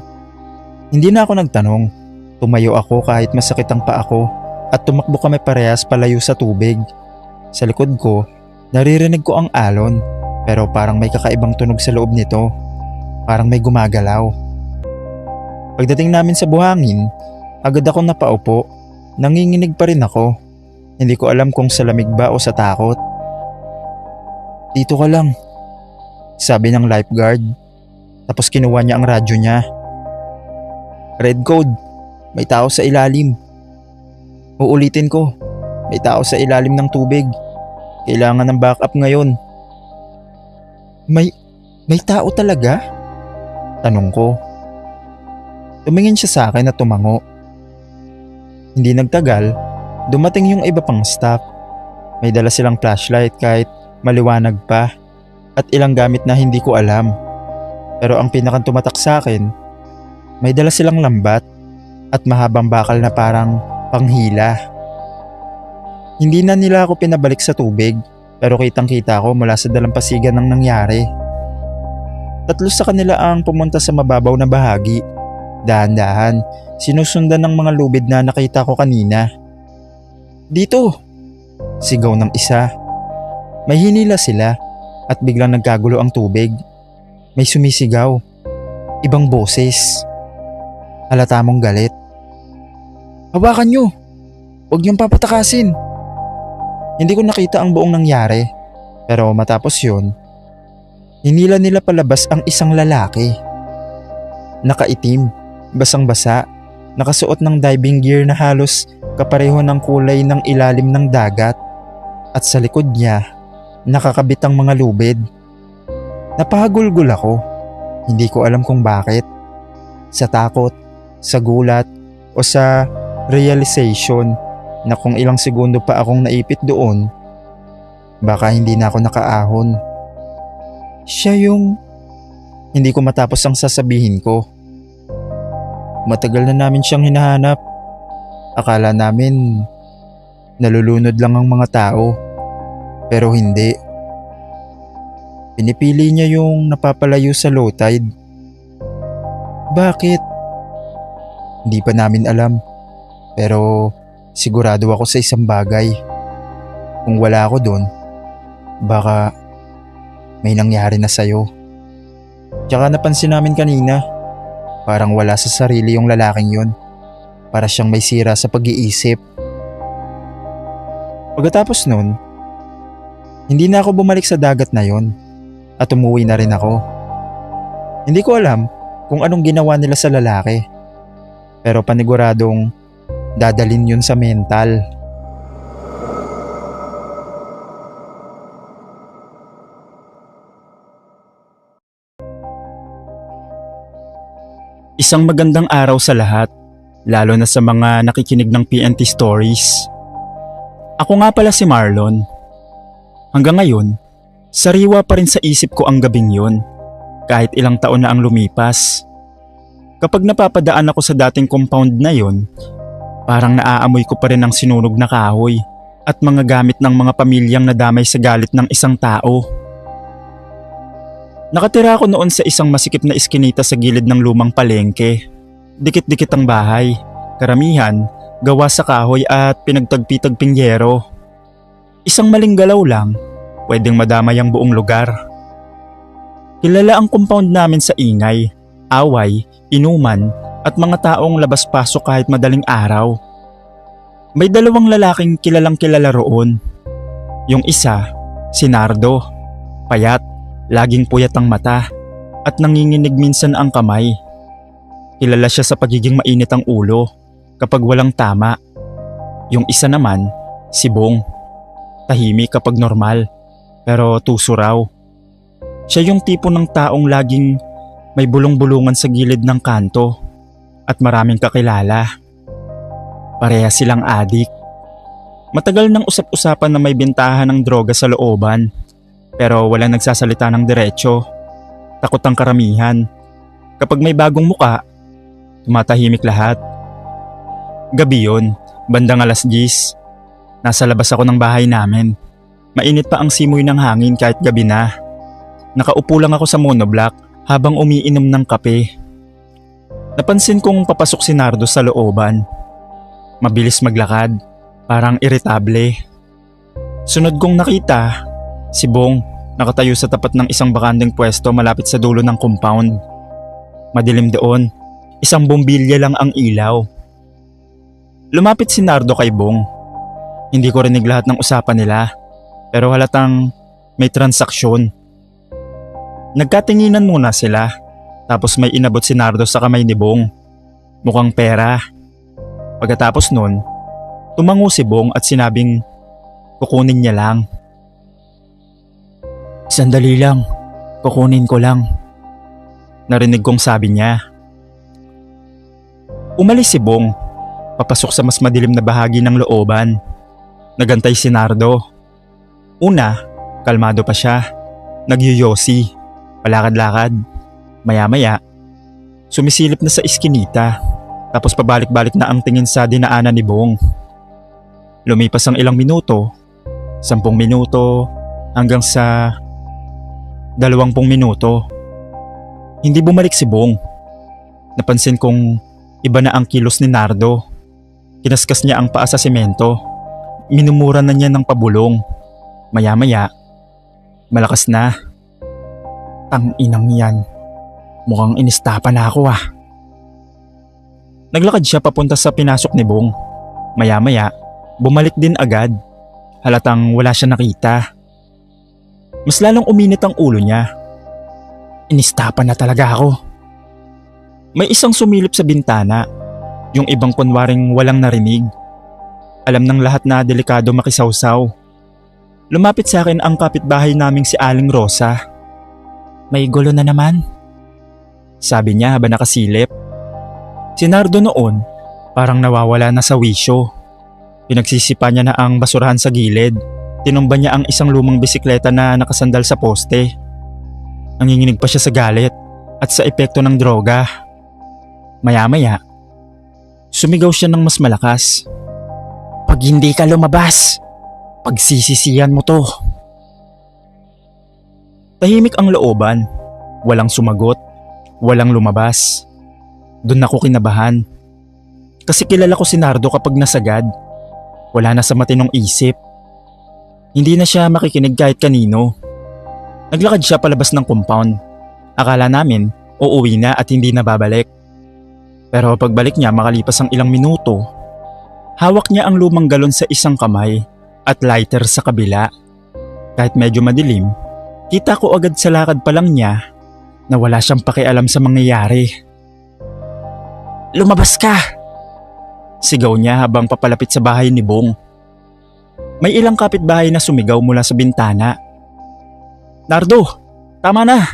Hindi na ako nagtanong. Tumayo ako kahit masakit ang paa ko at tumakbo kami parehas palayo sa tubig. Sa likod ko, naririnig ko ang alon, pero parang may kakaibang tunog sa loob nito. Parang may gumagalaw. Pagdating namin sa buhangin, agad akong napaupo nanginginig pa rin ako. Hindi ko alam kung sa lamig ba o sa takot. "Dito ka lang," sabi ng lifeguard. Tapos kinuha niya ang radyo niya. "Red code, may tao sa ilalim." Uulitin ko, may tao sa ilalim ng tubig. Kailangan ng backup ngayon. May tao talaga?" Tanong ko. Tumingin siya sa akin at tumango. Hindi nagtagal, dumating yung iba pang staff. May dala silang flashlight kahit maliwanag pa at ilang gamit na hindi ko alam. Pero ang pinakang tumatak sa akin, may dala silang lambat at mahabang bakal na parang panghila. Hindi na nila ako pinabalik sa tubig pero kitang-kita ko mula sa dalampasigan ng nangyari. 3 sa kanila ang pumunta sa mababaw na bahagi. Dahan-dahan, sinusundan ng mga lubid na nakita ko kanina. "Dito!" sigaw ng isa. May hinila sila at biglang nagkagulo ang tubig. May sumisigaw. Ibang boses. Halata mong galit. "Hawakan nyo! Huwag niyong papatakasin!" Hindi ko nakita ang buong nangyari. Pero matapos yun, hinila nila palabas ang isang lalaki. Nakaitim, basang-basa, nakasuot ng diving gear na halos kapareho ng kulay ng ilalim ng dagat. At sa likod niya, nakakabit ang mga lubid. Napahagulgol ako. Hindi ko alam kung bakit. Sa takot, sa gulat, o sa realization na kung ilang segundo pa akong naipit doon, baka hindi na ako nakaahon. Siya yung... Hindi ko matapos ang sasabihin ko. Matagal na namin siyang hinahanap. Akala namin nalulunod lang ang mga tao. Pero hindi. Pinipili niya yung napapalayo sa low tide. Bakit? Hindi pa namin alam. Pero sigurado ako sa isang bagay. Kung wala ako doon, baka may nangyari na sa'yo. Tsaka napansin namin kanina, parang wala sa sarili yung lalaking yun. Para siyang may sira sa pag-iisip. Pagkatapos nun, hindi na ako bumalik sa dagat na yun at umuwi na rin ako. Hindi ko alam kung anong ginawa nila sa lalaki. Pero paniguradong dadalin yun sa mental. Isang magandang araw sa lahat, lalo na sa mga nakikinig ng PNT Stories. Ako nga pala si Marlon. Hanggang ngayon, sariwa pa rin sa isip ko ang gabing yun, kahit ilang taon na ang lumipas. Kapag napapadaan ako sa dating compound na yun, parang naaamoy ko pa rin ang sinunog na kahoy at mga gamit ng mga pamilyang nadamay sa galit ng isang tao. Nakatira ako noon sa isang masikip na iskinita sa gilid ng lumang palengke. Dikit-dikit ang bahay, karamihan gawa sa kahoy at pinagtagpi-tagping yero. Isang maling galaw lang, pwedeng madamay ang buong lugar. Kilala ang compound namin sa ingay, away, inuman at mga taong labas-pasok kahit madaling araw. May 2 lalaking kilalang kilala roon. Yung isa, si Nardo, payat, laging puyat ang mata at nanginginig minsan ang kamay. Kilala siya sa pagiging mainit ang ulo kapag walang tama. Yung isa naman, si Bong, tahimik kapag normal pero tuso raw. Siya yung tipo ng taong laging may bulong-bulungan sa gilid ng kanto at maraming kakilala. Pareha silang adik. Matagal nang usap-usapan na may bentahan ng droga sa looban. Pero walang nagsasalita ng diretso. Takot ang karamihan. Kapag may bagong muka, tumatahimik lahat. Gabi yun, bandang 10:00. Nasa labas ako ng bahay namin. Mainit pa ang simoy ng hangin kahit gabi na. Nakaupo lang ako sa monoblock habang umiinom ng kape. Napansin kong papasok si Nardo sa looban. Mabilis maglakad, parang iritable. Sunod kong nakita, si Bong nakatayo sa tapat ng isang bakandeng pwesto malapit sa dulo ng compound. Madilim doon, isang bombilya lang ang ilaw. Lumapit si Nardo kay Bong. Hindi ko rinig lahat ng usapan nila, pero halatang may transaksyon. Nagkatinginan muna sila, tapos may inabot si Nardo sa kamay ni Bong. Mukhang pera. Pagkatapos nun, tumango si Bong at sinabing kukunin niya lang. Sandali lang, kukunin ko lang. Narinig kong sabi niya. Umalis si Bong, papasok sa mas madilim na bahagi ng looban. Nagantay si Nardo. Una, kalmado pa siya. Nagyoyosi, palakad-lakad. Maya-maya, sumisilip na sa iskinita, tapos pabalik-balik na ang tingin sa dinaanan ni Bong. Lumipas ang ilang minuto, 10 minuto, hanggang sa 20 minuto. Hindi bumalik si Bong. Napansin kong iba na ang kilos ni Nardo. Kinaskas niya ang paa sa semento. Minumura na niya ng pabulong. Maya-maya, malakas na. Tang-inang yan. Mukhang inistapa na ako ah. Naglakad siya papunta sa pinasok ni Bong. Maya-maya, bumalik din agad. Halatang wala siya nakita. Mas lalong uminit ang ulo niya. Inistapa na talaga ako. May isang sumilip sa bintana. Yung ibang kunwaring walang narinig. Alam ng lahat na delikado makisawsaw. Lumapit sa akin ang kapitbahay naming si Aling Rosa. May gulo na naman, sabi niya habang nakasilip. Si Nardo noon parang nawawala na sa wisyo. Pinagsisipa niya na ang basurahan sa gilid. Tinumba niya ang isang lumang bisikleta na nakasandal sa poste. Nanginginig pa siya sa galit at sa epekto ng droga. Maya-maya, sumigaw siya ng mas malakas. Pag hindi ka lumabas, pagsisisihan mo to. Tahimik ang looban. Walang sumagot, walang lumabas. Doon ako kinabahan. Kasi kilala ko si Nardo kapag nasagad. Wala na sa matinong isip. Hindi na siya makikinig kahit kanino. Naglakad siya palabas ng compound. Akala namin uuwi na at hindi na babalik. Pero pagbalik niya makalipas ang ilang minuto, hawak niya ang lumang galon sa isang kamay at lighter sa kabila. Kahit medyo madilim, kita ko agad sa lakad pa lang niya na wala siyang pakialam sa mangyayari. Lumabas ka! Sigaw niya habang papalapit sa bahay ni Bong. May ilang kapitbahay na sumigaw mula sa bintana. Nardo, tama na!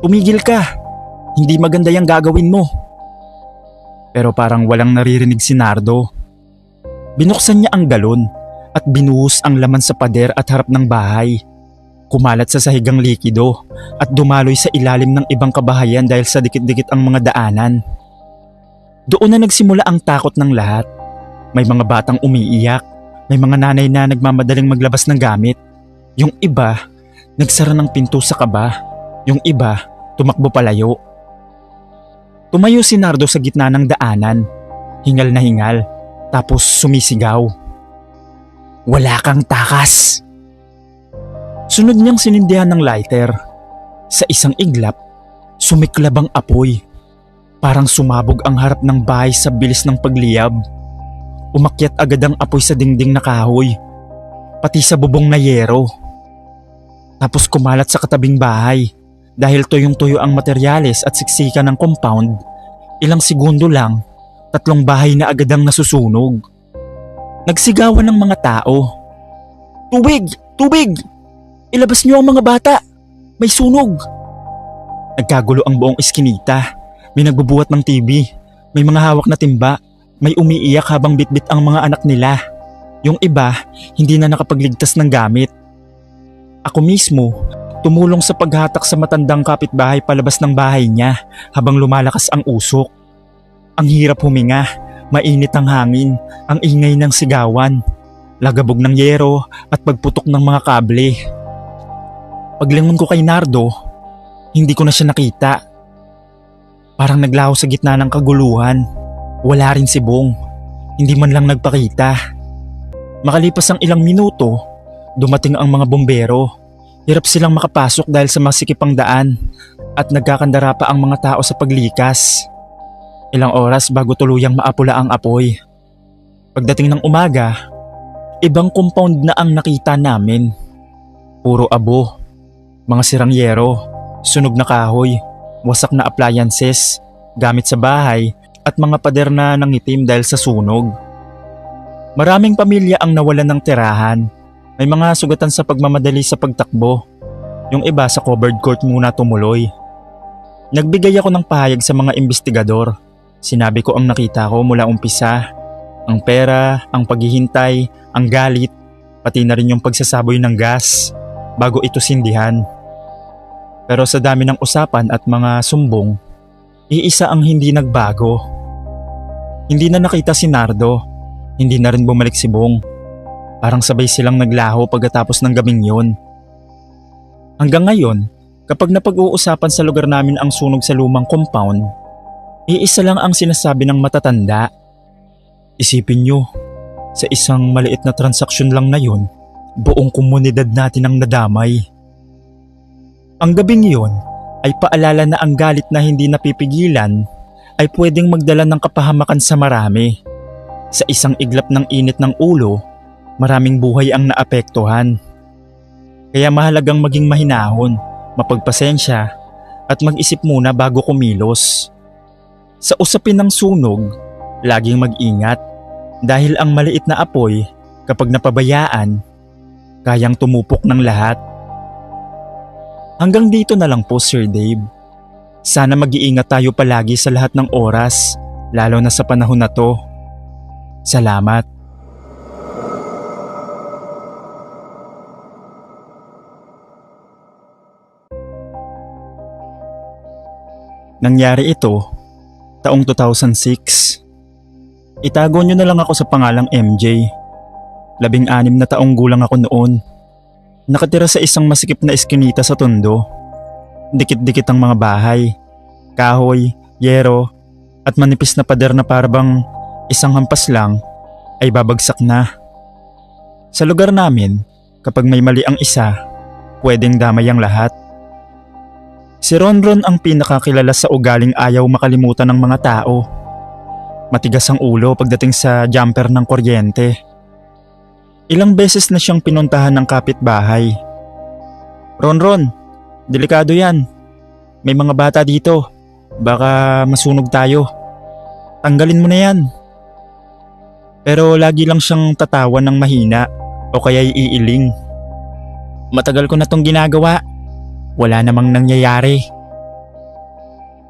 Tumigil ka! Hindi maganda yung gagawin mo. Pero parang walang naririnig si Nardo. Binuksan niya ang galon at binuhos ang laman sa pader at harap ng bahay. Kumalat sa sahigang likido at dumaloy sa ilalim ng ibang kabahayan dahil sa dikit-dikit ang mga daanan. Doon na nagsimula ang takot ng lahat. May mga batang umiiyak, may mga nanay na nagmamadaling maglabas ng gamit. Yung iba, nagsara ng pinto sa kaba. Yung iba, tumakbo palayo. Tumayo si Nardo sa gitna ng daanan, hingal na hingal, tapos sumisigaw. Wala kang takas! Sunod niyang sinindihan ng lighter. Sa isang iglap, sumiklab ang apoy. Parang sumabog ang harap ng bahay sa bilis ng pagliyab. Umakyat agad ang apoy sa dingding na kahoy, pati sa bubong na yero. Tapos kumalat sa katabing bahay. Dahil tuyong-tuyo ang materyales at siksika ng compound, ilang segundo lang, 3 bahay na agad ang nasusunog. Nagsigawan ng mga tao. Tubig! Tubig! Ilabas niyo ang mga bata! May sunog! Nagkagulo ang buong iskinita. May nagbubuhat ng TV. May mga hawak na timba. May umiiyak habang bitbit ang mga anak nila. Yung iba, hindi na nakapagligtas ng gamit. Ako mismo, tumulong sa paghatak sa matandang kapitbahay palabas ng bahay niya habang lumalakas ang usok. Ang hirap huminga, mainit ang hangin, ang ingay ng sigawan, lagabog ng yero at pagputok ng mga kable. Paglingon ko kay Nardo, hindi ko na siya nakita. Parang naglaho sa gitna ng kaguluhan. Wala rin si Bong, hindi man lang nagpakita. Makalipas ang ilang minuto, dumating ang mga bombero. Hirap silang makapasok dahil sa masikip ang daan at nagkakandara pa ang mga tao sa paglikas. Ilang oras bago tuluyang maapula ang apoy. Pagdating ng umaga, ibang compound na ang nakita namin. Puro abo, mga sirang yero, sunog na kahoy, wasak na appliances, gamit sa bahay at mga pader na nangitim dahil sa sunog. Maraming pamilya ang nawalan ng tirahan. May mga sugatan sa pagmamadali sa pagtakbo. Yung iba sa covered court muna tumuloy. Nagbigay ako ng pahayag sa mga investigador. Sinabi ko ang nakita ko mula umpisa. Ang pera, ang paghihintay, ang galit, pati na rin yung pagsasaboy ng gas bago ito sindihan. Pero sa dami ng usapan at mga sumbong, iisa ang hindi nagbago. Hindi na nakita si Nardo, hindi na rin bumalik si Bong. Parang sabay silang naglaho pagkatapos ng gabing yun. Hanggang ngayon, kapag napag-uusapan sa lugar namin ang sunog sa lumang compound, iisa lang ang sinasabi ng matatanda. Isipin nyo, sa isang maliit na transaksyon lang na yun, buong komunidad natin ang nadamay. Ang gabing yun ay paalala na ang galit na hindi napipigilan ay pwedeng magdala ng kapahamakan sa marami. Sa isang iglap ng init ng ulo, maraming buhay ang naapektuhan. Kaya mahalagang maging mahinahon, mapagpasensya at mag-isip muna bago kumilos. Sa usapin ng sunog, laging mag-ingat dahil ang maliit na apoy kapag napabayaan, kayang tumupok ng lahat. Hanggang dito na lang po Sir Dave. Sana mag-iingat tayo palagi sa lahat ng oras, lalo na sa panahon na to. Salamat. Nangyari ito taong 2006. Itago nyo na lang ako sa pangalang MJ. 16 na taong gulang ako noon. Nakatira sa isang masikip na eskinita sa Tondo. Dikit-dikit ang mga bahay, kahoy, yero at manipis na pader na parabang isang hampas lang ay babagsak na. Sa lugar namin, kapag may mali ang isa, pwedeng damay ang lahat. Si Ronron ang pinakakilala sa ugaling ayaw makalimutan ng mga tao. Matigas ang ulo pagdating sa jumper ng kuryente. Ilang beses na siyang pinuntahan ng kapitbahay. Ronron, delikado yan. May mga bata dito. Baka masunog tayo. Tanggalin mo na yan. Pero lagi lang siyang tatawa ng mahina o kaya'y iiling. Matagal ko na tong ginagawa. Wala namang nangyayari.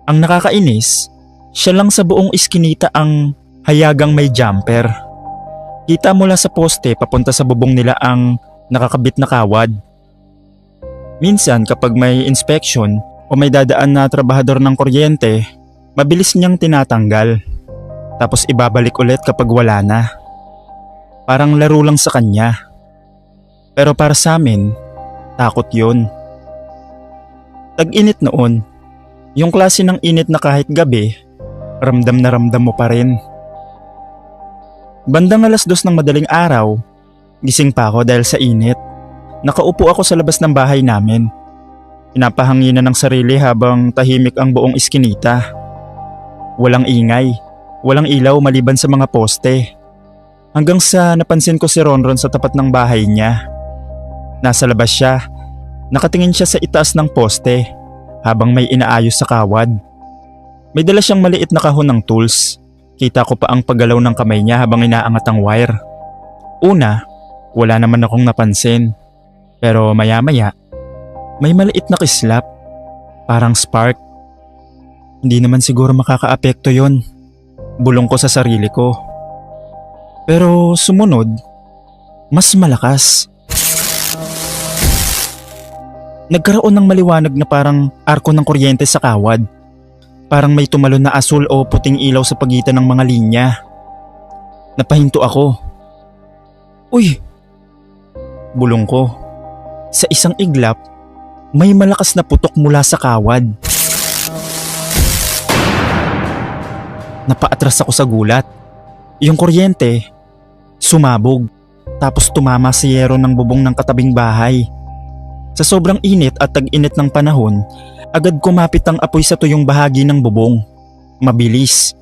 Ang nakakainis, siya lang sa buong iskinita ang hayagang may jumper. Kita mula sa poste papunta sa bubong nila ang nakakabit na kawad. Minsan kapag may inspection o may dadaan na trabahador ng kuryente, mabilis niyang tinatanggal. Tapos ibabalik ulit kapag wala na. Parang laro lang sa kanya. Pero para sa amin, takot yun. Tag-init noon. Yung klase ng init na kahit gabi, ramdam na ramdam mo pa rin. Bandang 2:00 ng madaling araw, gising pa ako dahil sa init. Nakaupo ako sa labas ng bahay namin. Pinapahanginan ng sarili habang tahimik ang buong iskinita. Walang ingay, walang ilaw maliban sa mga poste. Hanggang sa napansin ko si Ronron sa tapat ng bahay niya. Nasa labas siya, nakatingin siya sa itaas ng poste habang may inaayos sa kawad. May dala siyang maliit na kahon ng tools. Kita ko pa ang paggalaw ng kamay niya habang inaangat ang wire. Una, wala naman akong napansin. Pero maya-maya, may maliit na kislap. Parang spark. Hindi naman siguro makakaapekto yon. Bulong ko sa sarili ko. Pero sumunod, mas malakas. Nagkaroon ng maliwanag na parang arko ng kuryente sa kawad. Parang may tumalon na asul o puting ilaw sa pagitan ng mga linya. Napahinto ako. Uy! Bulong ko. Sa isang iglap, may malakas na putok mula sa kawad. Napaatras ako sa gulat. Yung kuryente, sumabog. Tapos tumama sa yero ng bubong ng katabing bahay. Sa sobrang init at tag-init ng panahon, agad kumapit ang apoy sa tuyong bahagi ng bubong. Mabilis,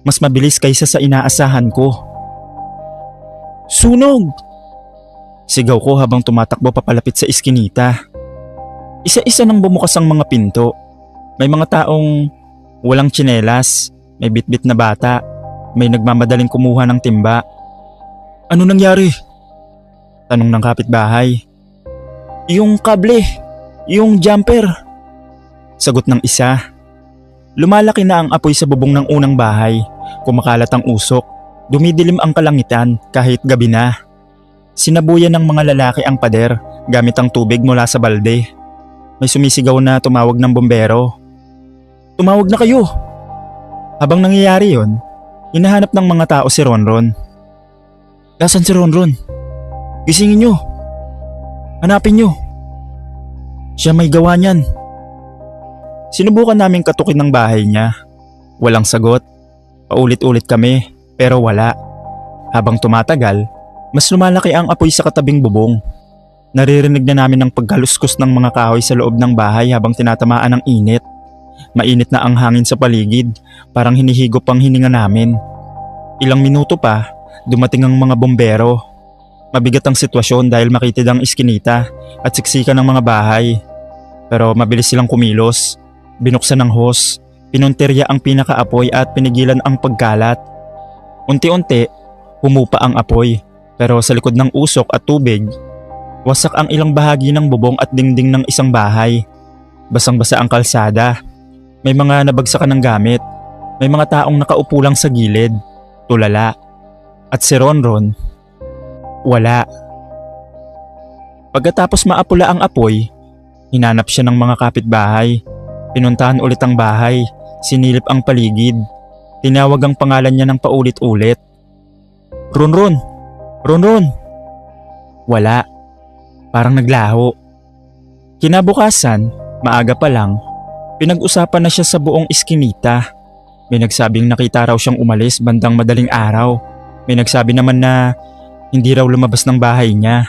Mas mabilis kaysa sa inaasahan ko. Sunog! Sigaw ko habang tumatakbo papalapit sa iskinita. Isa-isa nang bumukas ang mga pinto. May mga taong walang tsinelas, may bitbit na bata, may nagmamadaling kumuha ng timba. Ano nangyari? Tanong ng kapitbahay. Yung kable, yung jumper. Sagot ng isa. Lumalaki na ang apoy sa bubong ng unang bahay. Kumakalat ang usok. Dumidilim ang kalangitan kahit gabi na. Sinabuyan ng mga lalaki ang pader gamit ang tubig mula sa balde. May sumisigaw na tumawag ng bombero. Tumawag na kayo! Habang nangyayari yon, hinahanap ng mga tao si Ronron. Nasaan si Ronron? Gisingin nyo! Hanapin nyo! Siya may gawa niyan. Sinubukan naming katukin ng bahay niya. Walang sagot. Paulit-ulit kami pero wala. Habang tumatagal, mas lumalaki ang apoy sa katabing bubong. Naririnig na namin ang pagkaluskos ng mga kahoy sa loob ng bahay habang tinatamaan ng init. Mainit na ang hangin sa paligid, parang hinihigop ang hininga namin. Ilang minuto pa, dumating ang mga bombero. Mabigat ang sitwasyon dahil makitid ang iskinita at siksikan ng mga bahay. Pero mabilis silang kumilos. Binuksan ang hose, pinuntirya ang pinakaapoy at pinigilan ang pagkalat. Unti-unti, humupa ang apoy, pero sa likod ng usok at tubig, wasak ang ilang bahagi ng bubong at dingding ng isang bahay. Basang-basa ang kalsada. May mga nabagsakan ng gamit. May mga taong nakaupo lang sa gilid, tulala. At si Ronron, wala. Pagkatapos maapula ang apoy, hinanap siya ng mga kapitbahay. Pinuntahan ulit ang bahay, sinilip ang paligid. Tinawag ang pangalan niya ng paulit-ulit. Ronron! Ronron! Wala. Parang naglaho. Kinabukasan, maaga pa lang, pinag-usapan na siya sa buong iskinita. May nagsabing nakita raw siyang umalis bandang madaling araw. May nagsabi naman na hindi raw lumabas ng bahay niya.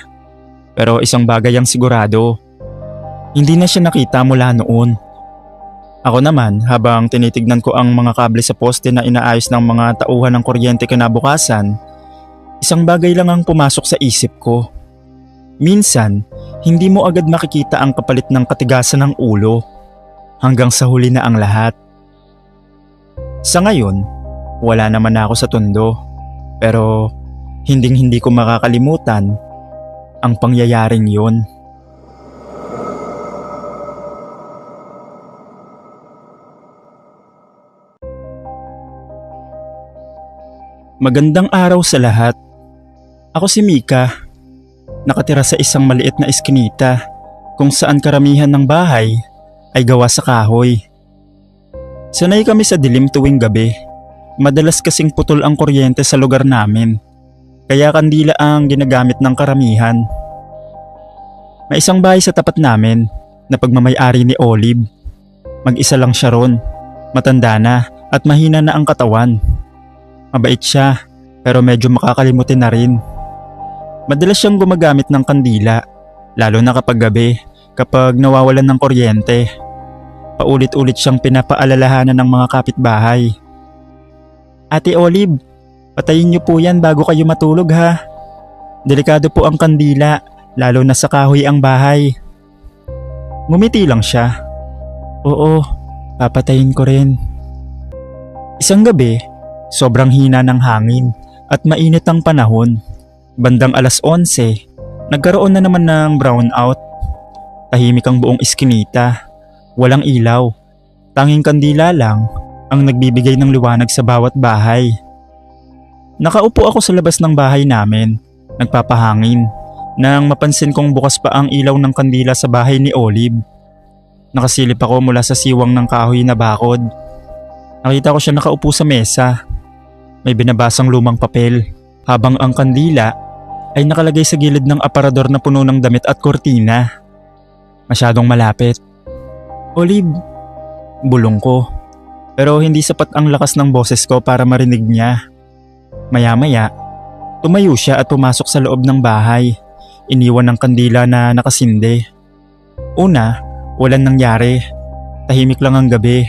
Pero isang bagay ang sigurado. Hindi na siya nakita mula noon. Ako naman, habang tinitignan ko ang mga kable sa poste na inaayos ng mga tauhan ng kuryente kinabukasan, isang bagay lang ang pumasok sa isip ko. Minsan, hindi mo agad makikita ang kapalit ng katigasan ng ulo hanggang sa huli na ang lahat. Sa ngayon, wala naman ako sa tondo, pero hindi ko makakalimutan ang pangyayaring yun. Magandang araw sa lahat. Ako si Mika. Nakatira sa isang maliit na iskinita kung saan karamihan ng bahay ay gawa sa kahoy. Sanay kami sa dilim tuwing gabi. Madalas kasing putol ang kuryente sa lugar namin, kaya kandila ang ginagamit ng karamihan. May isang bahay sa tapat namin na pagmamay-ari ni Olive. Mag-isa lang siya ron, matanda na at mahina na ang katawan. Mabait siya pero medyo makakalimutin na rin. Madalas siyang gumagamit ng kandila, lalo na kapag gabi, kapag nawawalan ng kuryente. Paulit-ulit siyang pinapaalalahanan ng mga kapitbahay. Ate Olive, patayin niyo po yan bago kayo matulog ha. Delikado po ang kandila, lalo na sa kahoy ang bahay. Ngumiti lang siya. Oo, papatayin ko rin. Isang gabi, sobrang hina ng hangin at mainit ang panahon. Bandang 11:00, nagkaroon na naman ng brownout. Tahimik ang buong iskinita. Walang ilaw. Tanging kandila lang ang nagbibigay ng liwanag sa bawat bahay. Nakaupo ako sa labas ng bahay namin, nagpapahangin, nang mapansin kong bukas pa ang ilaw ng kandila sa bahay ni Olive. Nakasilip ako mula sa siwang ng kahoy na bakod. Nakita ko siya nakaupo sa mesa. May binabasang lumang papel, habang ang kandila ay nakalagay sa gilid ng aparador na puno ng damit at kortina. Masyadong malapit. Olive, bulong ko. Pero hindi sapat ang lakas ng boses ko para marinig niya. Maya-maya, tumayo siya at pumasok sa loob ng bahay. Iniwan ng kandila na nakasinde. Una, walang nangyari. Tahimik lang ang gabi.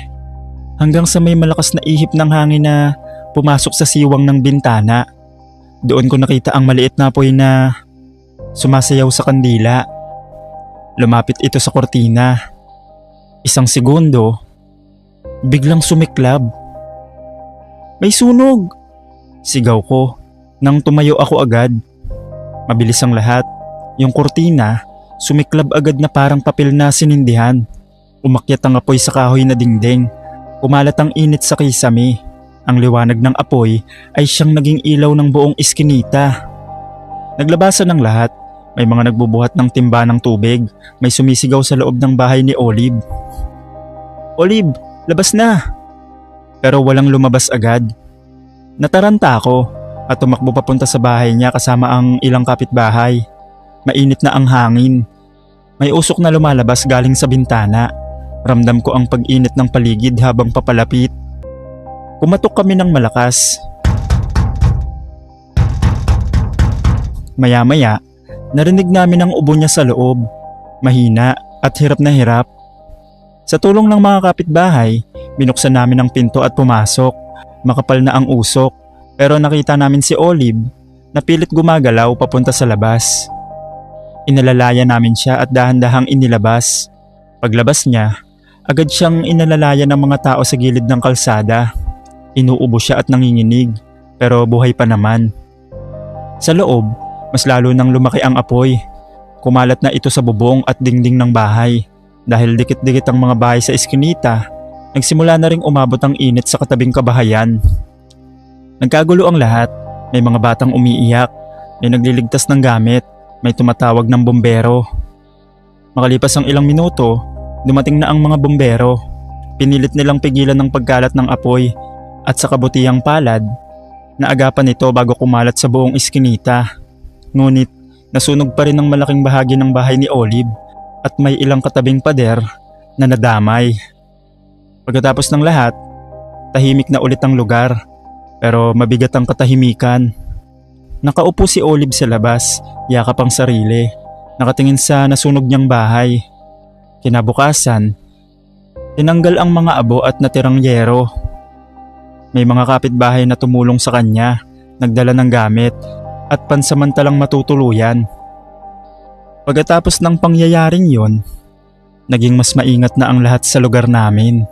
Hanggang sa may malakas na ihip ng hangin na pumasok sa siwang ng bintana. Doon ko nakita ang maliit na apoy na sumasayaw sa kandila. Lumapit ito sa kortina. Isang segundo, biglang sumiklab. May sunog! Sigaw ko nang tumayo ako agad. Mabilis ang lahat. Yung kortina, sumiklab agad na parang papel na sinindihan. Umakyat ang apoy sa kahoy na dingding. Kumalat ang init sa kisame. Ang liwanag ng apoy ay siyang naging ilaw ng buong iskinita. Naglabasan ng lahat. May mga nagbubuhat ng timba ng tubig. May sumisigaw sa loob ng bahay ni Olive. Olive, labas na! Pero walang lumabas agad. Nataranta ako at tumakbo papunta sa bahay niya kasama ang ilang kapitbahay. Mainit na ang hangin. May usok na lumalabas galing sa bintana. Ramdam ko ang pag-init ng paligid habang papalapit. Kumatok kami ng malakas. Maya-maya, narinig namin ang ubo niya sa loob. Mahina at hirap na hirap. Sa tulong ng mga kapitbahay, binuksan namin ang pinto at pumasok. Makapal na ang usok, pero nakita namin si Olive na pilit gumagalaw papunta sa labas. Inalalaya namin siya at dahan-dahang inilabas. Paglabas niya, agad siyang inalalaya ng mga tao sa gilid ng kalsada. Inuubo siya at nanginginig, pero buhay pa naman. Sa loob, mas lalo nang lumaki ang apoy. Kumalat na ito sa bubong at dingding ng bahay. Dahil dikit-dikit ang mga bahay sa iskinita, nagsimula na ring umabot ang init sa katabing kabahayan. Nagkagulo ang lahat. May mga batang umiiyak, may nagliligtas ng gamit, may tumatawag ng bombero. Makalipas ang ilang minuto, dumating na ang mga bombero. Pinilit nilang pigilan ng pagkalat ng apoy at sa kabutihang palad, naagapan ito bago kumalat sa buong iskinita. Ngunit nasunog pa rin ang malaking bahagi ng bahay ni Olive at may ilang katabing pader na nadamay. Pagkatapos ng lahat, tahimik na ulit ang lugar, pero mabigat ang katahimikan. Nakaupo si Olive sa labas, yakap ang sarili, nakatingin sa nasunog niyang bahay. Kinabukasan, tinanggal ang mga abo at natirang yero. May mga kapitbahay na tumulong sa kanya, nagdala ng gamit at pansamantalang matutuluyan. Pagkatapos ng pangyayaring yon, naging mas maingat na ang lahat sa lugar namin.